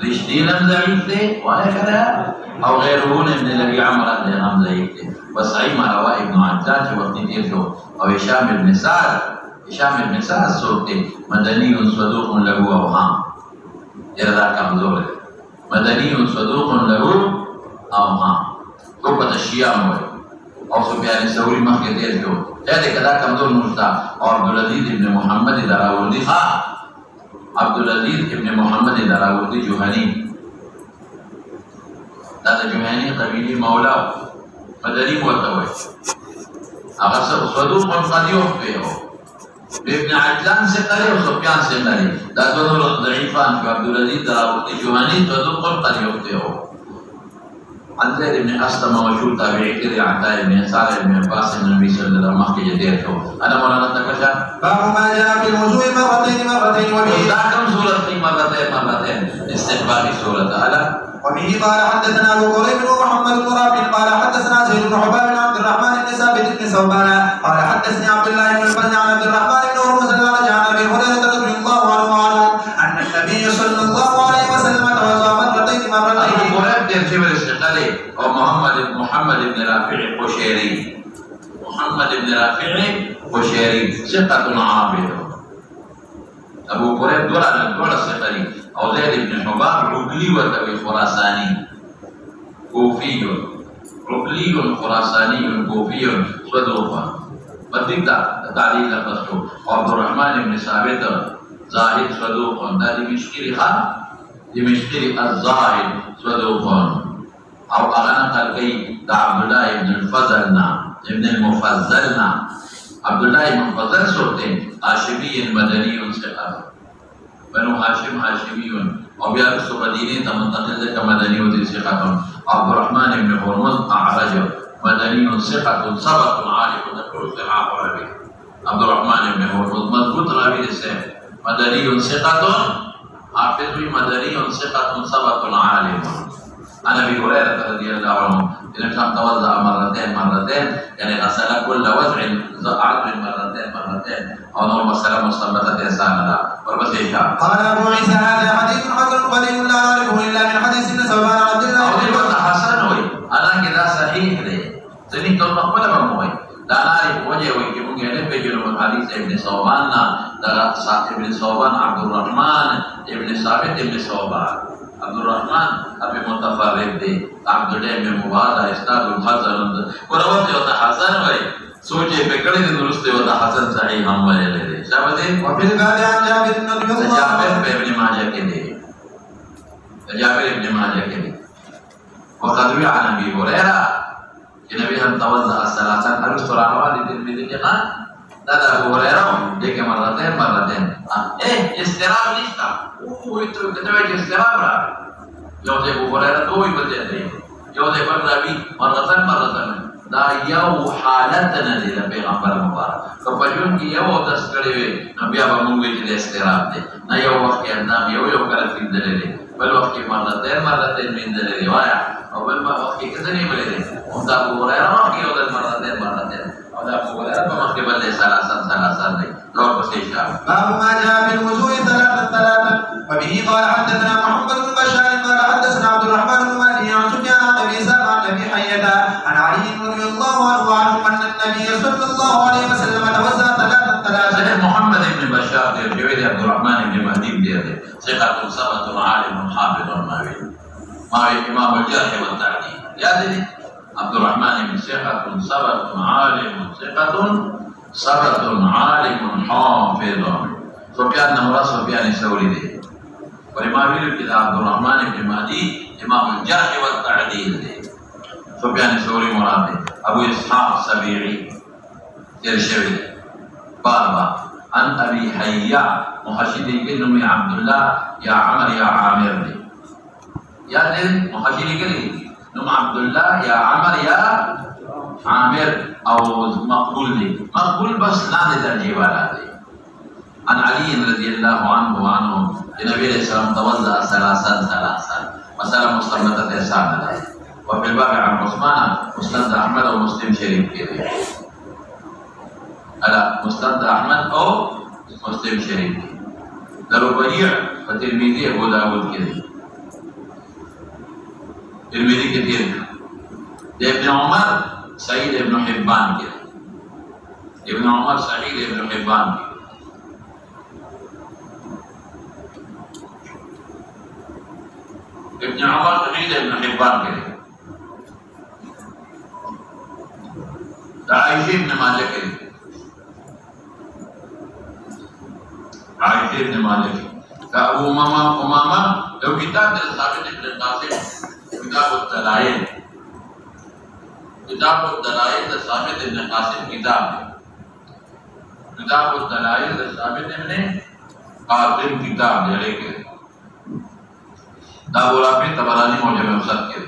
رشدين ضعيف دي وهكذا او غيره من الذي عمر بن ضعيف دي وصحيح ما رواه ابن عجاج وابن تيرجو او هشام بن سعد الصوتي مدني صدوق له اوهام ارادہ کمزور ہے مدنی صدوق له اوهام تو پتہ شیعہ ہوئے اور سفیان ثوری مخ کے دیر جو ہے کدا کمزور نوشتا اور عبدالعزیز ابن محمد دراوردی عبدالعزیز ابن محمد دراوردی جوہنی دادا جوہنی قبیلی مولا مدنی ہوتا ہوئے اگر صدوق قدیوف پہ ہو ابن عجلان سے کرے اور سفیان سے کرے دا دونوں ضعیفان جو عبدالعزیز دراوردی جوہنی صدوق قدیوف پہ ہو عن زيد بن اسلم مشهور تابعي كده عطاء بن يسار بن عباس بن النبي صلى الله عليه وسلم جديته انا مولانا تكشف باب ما جاء في الوضوء مرتين وبه كم سورة مرتين استحباب سورة على وبه قال حدثنا ابو قريب ومحمد بن رافع قال حدثنا زيد بن حباب بن عبد الرحمن بن ثابت بن ثوبان قال حدثني عبد الله بن الفضل عن عبد الرحمن بن هرمز عن ابي هريره رضي الله عنه ان النبي صلى الله عليه وسلم توضا مرتين ابو قريب ترجمه الاستقالي محمد بن رافع قشيري ثقة عابد ابو قريب دولا ثقري او زيد بن حباب عقلي وتوي خراساني كوفي خراساني كوفي صدوقا بدیک دا تعلیل لفظو عبد الرحمن ابن ثابت زاہد صدوق دا دی مشکلی خان دی مشکلی الزاہد صدوق او اغانا قلقی دا عبداللہ ابن الفضلنا ابن المفضلنا عبداللہ ابن المفضل سوکتے حاشمی مدنی سے بنو حاشم حاشمیون اور بیار سو مدینی تا منتقل دے کا مدنی ہوتی سقاتون عبد الرحمن ابن حرمز اعرج مدنی سقاتون سبق عالم دکڑو سقاق ربی عبد الرحمن ابن حرمز مضبوط ربی سے مدنی سقاتون حافظ بھی مدنی سقاتون سبق عالم عن ابي هريره رضي الله عنه ان كان توضا مرتين يعني غسل كل وضع عقل مرتين او نور مسلم مستمتة انسانا وربسيشا قال ابو عيسى هذا حديث حسن قليل لا نعرفه الا من حديث ابن ثوبان عبد الله او حسن ہوئی انا كذا صحيح دے سنی تو مقبل بموئی لا نعرف وجه ہوئی کہ مونگے نے پیجنو من حدیث ابن ثوبان دا صاحب ابن ثوبان عبد الرحمن ابن ثابت ابن ثوبان عبد الرحمن ابي متفرد دي عبد الله بن مبارك استاد الحسن قربت ہوتا حسن بھائی سوچے پکڑے دے درست ہوتا حسن صحیح ہم والے لے دے شابت ہے وفي بعد عن جابر بن عبد الله جابر ابن ماجه کے دے جابر ابن ماجه کے دے وقد روى عن ابي هريره کہ نبی ہم توضا الصلاه ارسل رواه الترمذي کے ہاں دادا ابو هريره دیکھ مرتين استراب نشتا وہ تو کتنے استراب رہا جو دے ابو هريره دو ہی بچے تھے جو دے پر نبی مرتين دا یو حالتنا دے پیغمبر مبارک تو پجون کی یو تذکرے نبی ابو مونگے دے استراب دے نہ یو وقت کے اندام یو کر فی دے بل وقت کی مرتين من دے روایا اور بل وقت کی کتنے ملے دے ان دا ابو هريره کی اور مرتين اور ابو هريره مقبل دے ثلاثه دے لوگ بسیشا باب ما جاء في الوضوء ثلاثة وبه قال حدثنا محمد بن بشار قال حدثنا عبد الرحمن بن مهدي عن سفيان عن ابي سلمة عن ابي حية عن علي رضي الله عنه ان النبي صلى الله عليه وسلم توضا ثلاثة محمد بن بشار دے جوید عبد الرحمن بن مهدي دے ثقة ثبت عالم حافظ ماوي امام الجرح والتعديل يا دي عبد الرحمن بن ثقة ثبت عالم ثبت عالم حافظ سفيان نمرا سفيان الثوري دے اور امام عبد الرحمن بن مهدي امام الجرح والتعديل دے سفيان الثوري مراد دے ابو اسحاق سبيعي ترشوي بابا عن ابي حية محشدي بن عبد الله يا عمر يا عامر دے یا دل محشدی کے نم عبد الله يا عمر يا عامر او مقبول دے مقبول بس لاندے درجے والا دے عن علي رضي الله عنه النبي عليه السلام توضا ثلاثا مسألة مستمتة احسان ہے وفي الباب عن عثمان مستند احمد و مسلم شریف کے دے الا مستند احمد او مسلم شریف کے دروبیع و ترمذی ابو داود کے دے ترمذی کے دے ابن عمر سعید ابن حبان کے ابن عمر سعید ابن حبان کے ابن عمر سعید ابن حبان کے عائشہ ابن ماجہ کے عائشہ ابن ماجہ کے ابو امامہ جو کتاب دے ثابت ابن قاسم کتاب الدلائل ثابت ابن قاسم کتاب ہے کتاب الدلائل ثابت ابن قاسم کتاب ہے لیکن دابولا پہ تبرانی موجب اوسط کے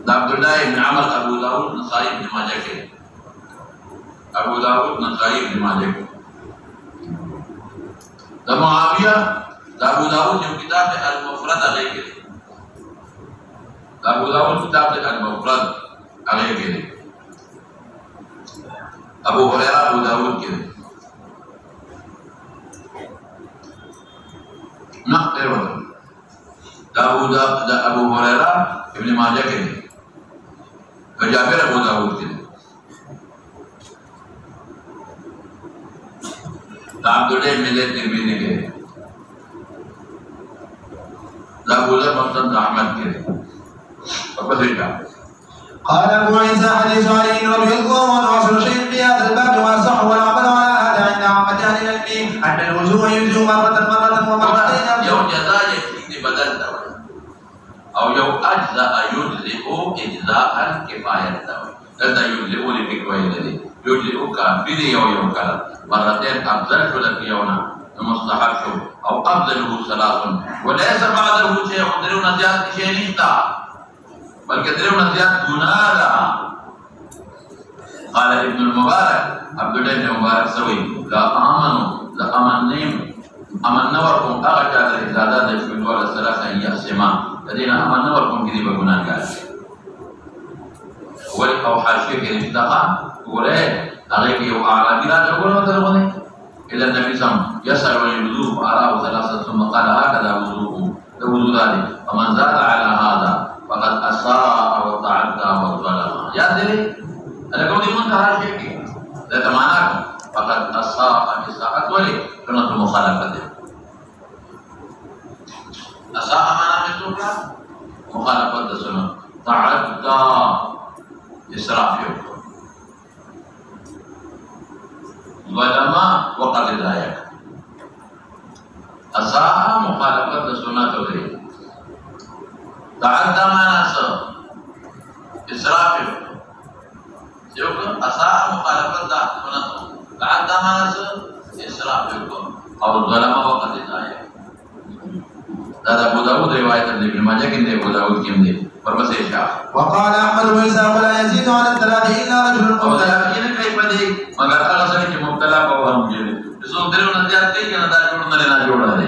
عبداللہ ابن عمر ابو داود نسائی ابن ماجہ کے ابو داود نسائی ابن ماجہ کے معاویہ ابو داود جو کتاب ہے المفرد علیہ کے ابو داود کتاب ہے المفرد علیہ کے ابو ہریرہ ابو داود کے نقل ابو ہریرہ ابن ماجہ کے جابر ابو داود کے عبداللہ ملت ترمذی کے ابو ذر مسند احمد کے قال أبو عيسى حديث علي رضي الله عنه أصل شيء في هذا الباب وأصح والعمل على هذا عند عامة أهل العلم أن الوضوء يجزئ مرة ومرتين. يوم جزاء يكفي بدل أو يوم أجزاء يجزئ إجزاء كفاية هذا يجزئ لفكوة يجزئ كافري يوم كلا مرتين أفضل شو لك يونا مستحب شو أو أفضله ثلاث وليس بعده شيء قدرون زيادة شيء نشتا بل قدرون زيادة گناها. قال ابن المبارك عبد الله بن المبارك سوي لا أمن وركم أغجى الإجازات يشبه على الثلاثة أن يقسما الذين أمن وركم كذب گناه قال ولي أو حاشية كذب اشتقى وليه أغيبي وأعلى لا تقول وتلغني إلى النبي صلى الله عليه وسلم يسأل الوضوء فأراه ثلاثة ثم قال هكذا وضوءه لوضوء ذلك فمن زاد على هذا فقد أساء وتعدى وظلم. يا دلي أنا قلت منتهى شيء ذات معناه فقد أساء إساءة ولي كانت مخالفته. أساء معناه مسؤولة مخالفة السنة تعدى إسراف ظلم وقد ضايق. أساء مخالفة السنة ولي تعدى معناه إسراف يقول أساء مخالفة السنة تعدى معناه إسراف أو ظلم وقد ضايق. هذا أبو داود رواية ابن ماجه كن أبو داود كم دي فرمس إشاف. وقال أحمد وإسحاق لا يزيد على الثلاث إلا رجل مبتلى. ini kayak pada maka kalau saya cuma mubtala bahwa mungkin so dari nanti ada yang ada jodoh nanti ada jodoh ada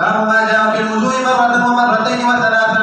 باب ما جاء في الوضوء مرة ومرتين وثلاثا.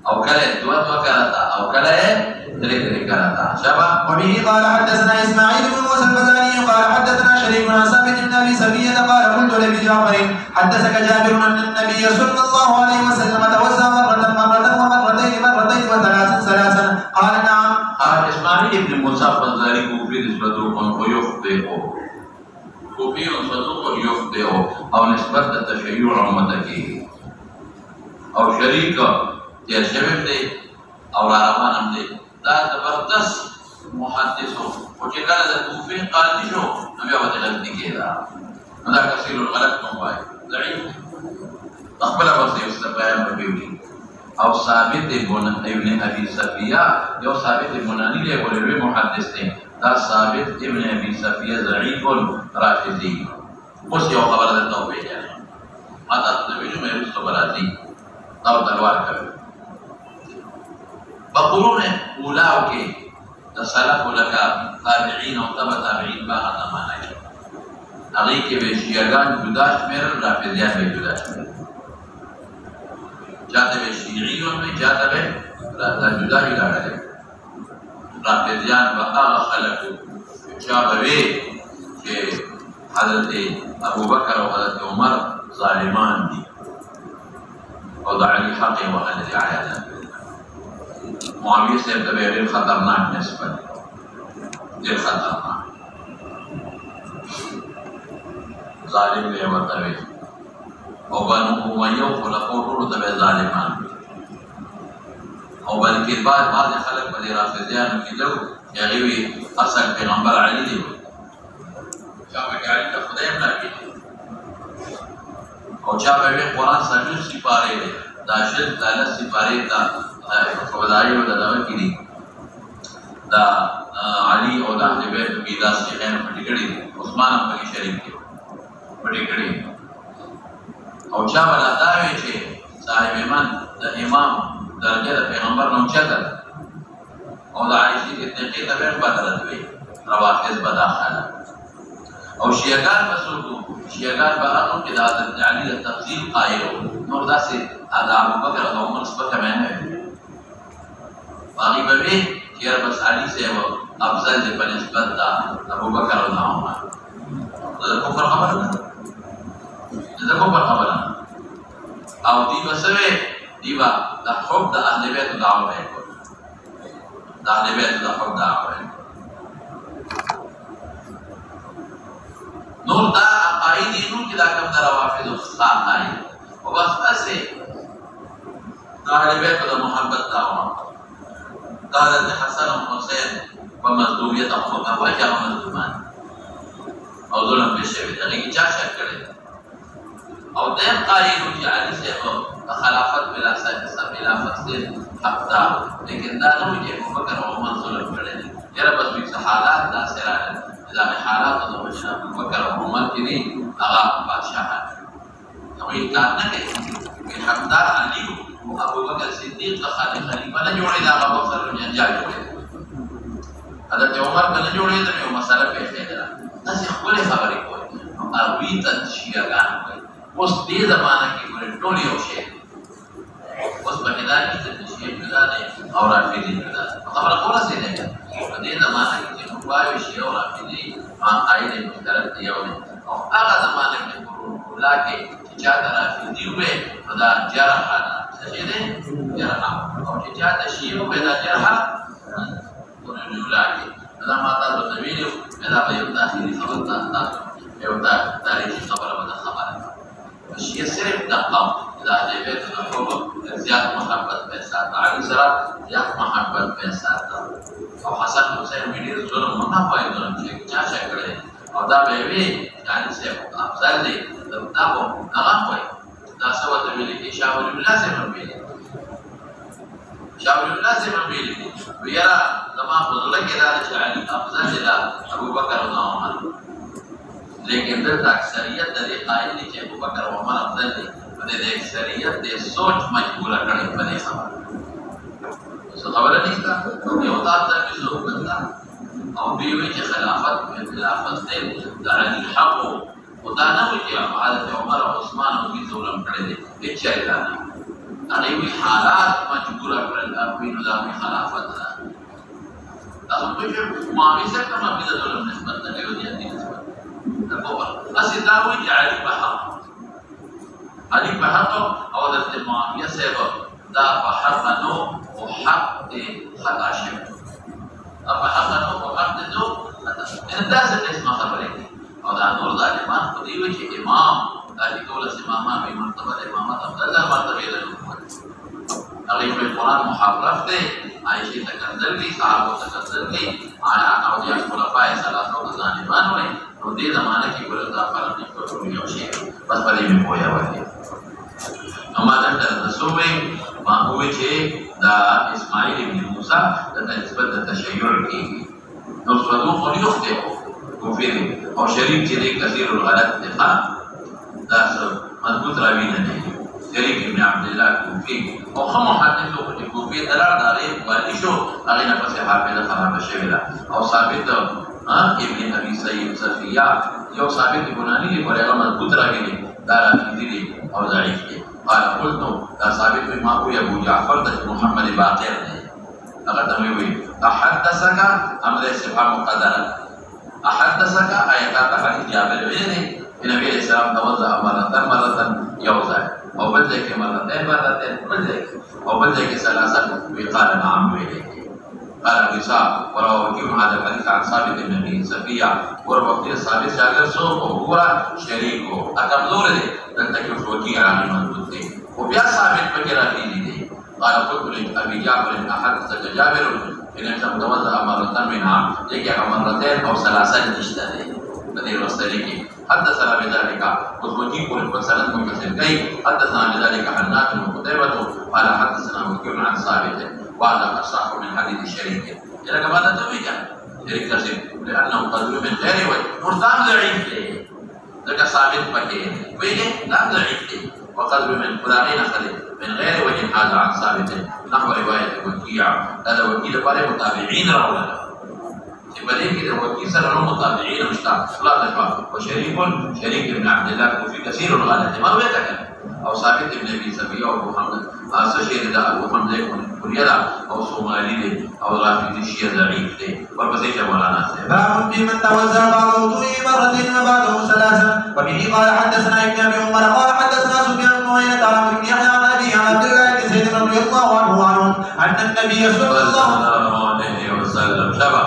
او كلا دوات وكلتا او كلا ذكر كلتا شباب. وبه قال حدثنا اسماعيل بن موسى البزاري قال حدثنا شريك عن ثابت بن ابي سبيه قال قلت لابي جعفر حدثك جابر ان النبي صلى الله عليه وسلم توضا مرتين وثلاثا قال نعم. اسماعيل بن موسى البزاري كوفي صدوق يخطئ او نسبت التشيع امتك او شريك يا شباب دي او رحمان دي دا زبردست محدث او چې کله د توفیق قاضي شو نو بیا وته غلطي کېده دا کثیر الغلط نو وای ضعیف خپل ورته استفاده کوي او ثابت ابن ابي سفيه یو ثابت بنانی له ولوي محدث دي دا ثابت ابن ابي سفيه ضعیف رافضي اوس یو خبره ده نو پیژنه ما تاسو ته ویلو مې رسو براتي او تلوار کوي بقرون اولاو کے تسلف لکا تابعین و تبع تابعین باغا زمانہ ہے اگئی کے بے شیعگان جداش میرن رافضیان بے جداش میرن چاہتے بے شیعیون میں چاہتے بے جدا جدا ڈالے رافضیان باغا خلقو چاہتے کہ حضرت ابو بکر و حضرت عمر ظالمان دی اور دا علی حق و حضرت عیادان معاویہ سے ابتبیر خطرناک نسبت دیر خطرناک ظالم لے وطوی او بنو امیہ و خلقو طول تبیر ظالمان او بلکہ بعد خلق بدی رافضیان کی لو یغیوی اصل پیغمبر علی دی چاہتا کہ علی تا خدایم نبی او چاہتا کہ قرآن سجل سپارے دے داشت دالت سپارے تا خدای و دغه کې دي دا علي او د اهل بیت کې دا څنګه پټی کړي عثمان هم پکې شریک دي پټی کړي او چا ولا دا وی چې صاحب ایمان د امام درجه د پیغمبر نوم چاته او د عائشې د دقیق تبع بدلت وي روافض بداخله او شیعگان بسوتو شیعگان بهانو کې د حضرت علي د تفضیل قائل نور داسې ابو بکر او عمر سپکه معنی باقی ببی چیر بس علی سے وہ افضل دے پر نسبت دا ابو بکر و عمر دا کفر خبر نا او دی بسوے دی با دا حب د اهل بیت دعوه وکړو د اهل بیت د حب دعوه نور دا عقاید نو کې دا کوم د روافض خاص دی او بس اسه د اهل بیت د محبت دعوه دا د حسن او حسین په مظلومیت او مواجهه مظلومان او ظلم به شوی دغه کې چا شک کړي او دیم قائل چې علي صاحب خلافت بلا خلافت سے حق دا لیکن دا نو چې ابو بکر او عمر ظلم کړي یره بس وی حالات دا سره دا حالات د بشر ابو بکر او عمر کې دي هغه بادشاہان نو یې کار نه کوي چې حقدار علي او ابو بکر صدیق خلیفہ نه جوړي دا ابو بکر جنجال جوړي حضرت عمر کله جوړي دا یو مسله پیښه ده تاسو خپل خبرې کوئ او وی ته شیعاګان کوي اوس دې زمانہ کې ګورې ټول یو شی اوس په دې کې چې شیعه پیدا دي او رافضي پیدا خبره کوله سي ده په دې زمانہ کې چې موږ شیعه او رافضي عقاید مشترک دي او هغه زمانہ کې ټولا کې چې چا رافضي وي دا جرح څه دي جرح او چې چا شیعه وي دا جرح ټولا کې دا ماته د ویډیو دا په یو داخلي خبره تاسو یو تاریخي خبره ودا خبره شیعه صرف د قوم د اهل بیت د حب زیات محبت په سات علي سره زیات محبت په سات او حسن حسین ویډیو ظلم نه پای ظلم چې چا شي کړی او دا به وی علي صاحب افضل دی دا په هغه وای دا سوا د ویلي کې شاول الله صاحب ویلي شاول الله صاحب ویلي ویرا زما فضل کې دا چې علي افضل دی ابو بکر او عمر لیکن دلته اکثریت د دې قائل دي چې ابو بکر او عمر افضل دي په دې اکثریت د سوچ مجبوره کړي په دې خبره څه خبره نشته یو تاسو کې څه وکړه او دوی چې خلافت په خلافت دې د علي حق او دا نه وي چې حضرت عمر او عثمان او دې ظلم کړی دي هیڅ چا نه هغه وی حالات مجبوره کړل په نظام خلافت تاسو په دې معاملې سره کومه بيد ظلم نسبت نه لري دي اسی دا وی چې علي په حق او د معاویه صاحب دا په حق نو او حق دې خطا شوی په حق نو او حق دې نو دا څه قسمه خبره او دا نور ظالمان په دې وی چې امام د دولت امامه په مرتبه د امامت افضل مرتبه ده هغه په قرآن محرف دی عائشہ تکذل کی صحابہ تکذل کی آیا او د خلفاء ثلاثه ظالمان وي نو دې زمانہ کې ورته فرق نه کوي یو شی بس په دې مې پوهه وایي اما دا تسوي ما هو چې دا اسماعیل ابن موسی د نسبت د تشیع کې نو صدوق یخته کوفر او شریف چې کثیر الغلط ده دا مضبوط راوی نه دی شریف ابن عبد الله کوفی او هم محدث او کوفی دلار داري والی شو هغه نه پسې حافظ خراب شوی دا او ثابت ابن ابي سعيد صفيا یو ثابت بنانی دی ورغه مضبوط راغلی دا راځي دی او ضعیف دی قال قلت دا ثابت ما هو ابو جعفر د محمد باقر دی هغه ته وی احدثك امر استفهام مقدره احدثك ايات حديث جابر ویلي نبی علیہ السلام توضع مرة يوضع او بل ذلك مرتين بل ذلك او بل ذلك ثلاثة وقال نعم ویلي قال الرساء وروى وكيع هذا الحديث عن ثابت بن ابي صفية وروى ثابت شاگر سو هو شريكه اكمزور دي دلته کې وكيع عن مضبوط دي وبیا ثابت پکې راځي دي قال قلت لابي جعفر احدثك جابر ان توضع مرة منها لیکن مرتين او ثلاثة نشته دي بدې وسته کې حدثنا بذلك وزوجي قول فسلت مكسر كي حدثنا بذلك حنات وقتيبة قال حدثنا وكيع عن ثابت وهذا أصح من حديث الشريك إذا كما تتوجه شريك تسيب لأنه قد من غير وجه مرتام ضعيف ذلك ثابت بكي ويجي لا ضعيف وقد من فلاغين خليل من غير وجه هذا عن ثابت نحو رواية وكيع هذا وكيل فله متابعين رولا بدې کې د وکیل سره نو متابعین مشتا خلاص شو وشريك ابن عبد الله وفي كثير الغلط ما هو يتكلم او ثابت ابن ابي سفيان او محمد سشير ده ابو حمزه كوريا او صومالي او رافضي شيعه ضعيف ده ورپسې مولانا صاحب باب من توزع بعض وضوء مرة وبعضه ثلاثة وبه قال حدثنا ابن ابي عمر قال حدثنا سفيان بن عيينة عن ابن يحيى عن ابي عن عبد الله بن زيد رضي الله عنه النبي صلى الله عليه وسلم توضأ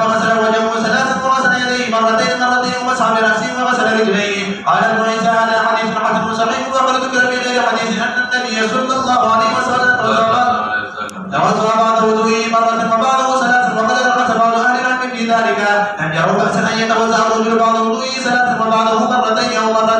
فغسل وجهه ثلاثا وغسل يديه مرتين ومسح برأسه وغسل رجليه. قال ابن عيسى هذا حديث حسن صحيح وقد ذكر في غير حديث أن النبي صلى الله عليه وسلم توضأ بعد وضوئه مرة وبعده ثلاثا وقد رخص بعض أهل العلم في ذلك لم يروا بأسا أن يتوضأ الرجل بعد وضوئه ثلاثا وبعده مرتين أو مرة.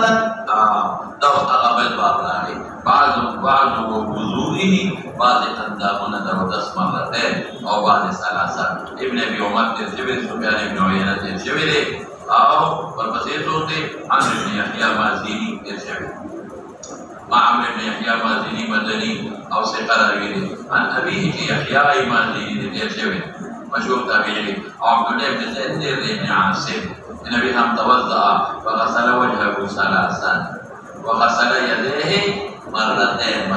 بعض وضوئه بعض اندامنا دس مرتين او بعض ثلاثه. ابن ابي عمر ترجمه سفيان بن عيينة ترجمه او والبصير عمرو بن يحيى مازني ترجمه مع عمرو بن يحيى مازني مدني او ثقه روي عن ابيه يحيى مازني ترجمه مشهور تابعي عبد الله بن زيد بن عاصم. النبي هم توضأ وغسل وجهه ثلاثا وغسل يديه مرتين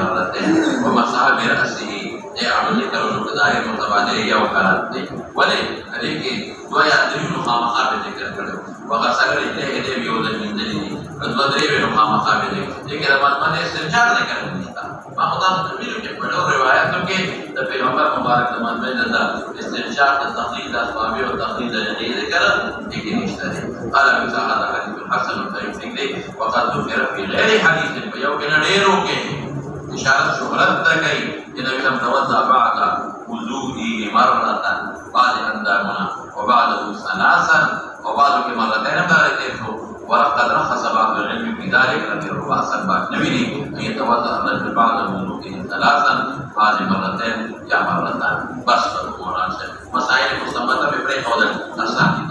ومسح برأسه. عمل کرو ظاہر متبادل یا وکالت دی ولی لیکن دو یا دریو خامخا به ذکر کړو وغسل رجليه دې یو د دې دو درې به خامخا به ذکر لیکن باندې استنجار نه کړو نشتا. ما خدا ته ویلو چې په ډېرو روایتو کې د پیغمبر مبارک د باندې د استنجار د تقلید اسباب او تقلید د ذکر لیکن نشته. قال ابو سعد حديث حسن صحيح وقد ذكر في غير حديث فيو كان ډېرو کې اشارت شهرت ته کوي چې نبی هم توضأ بعد وضوئه مرة بعد اندامنا وبعده ثلاثا وبعده مرتين وقد رخص بعض العلم في ذلك لكن رخصا بعد نبي ان يتوضأ الرجل بعد وضوئه ثلاثا بعد مرتين يا مرتان. بس مولانا مسائل مستمرة ببريك هذا الاساسي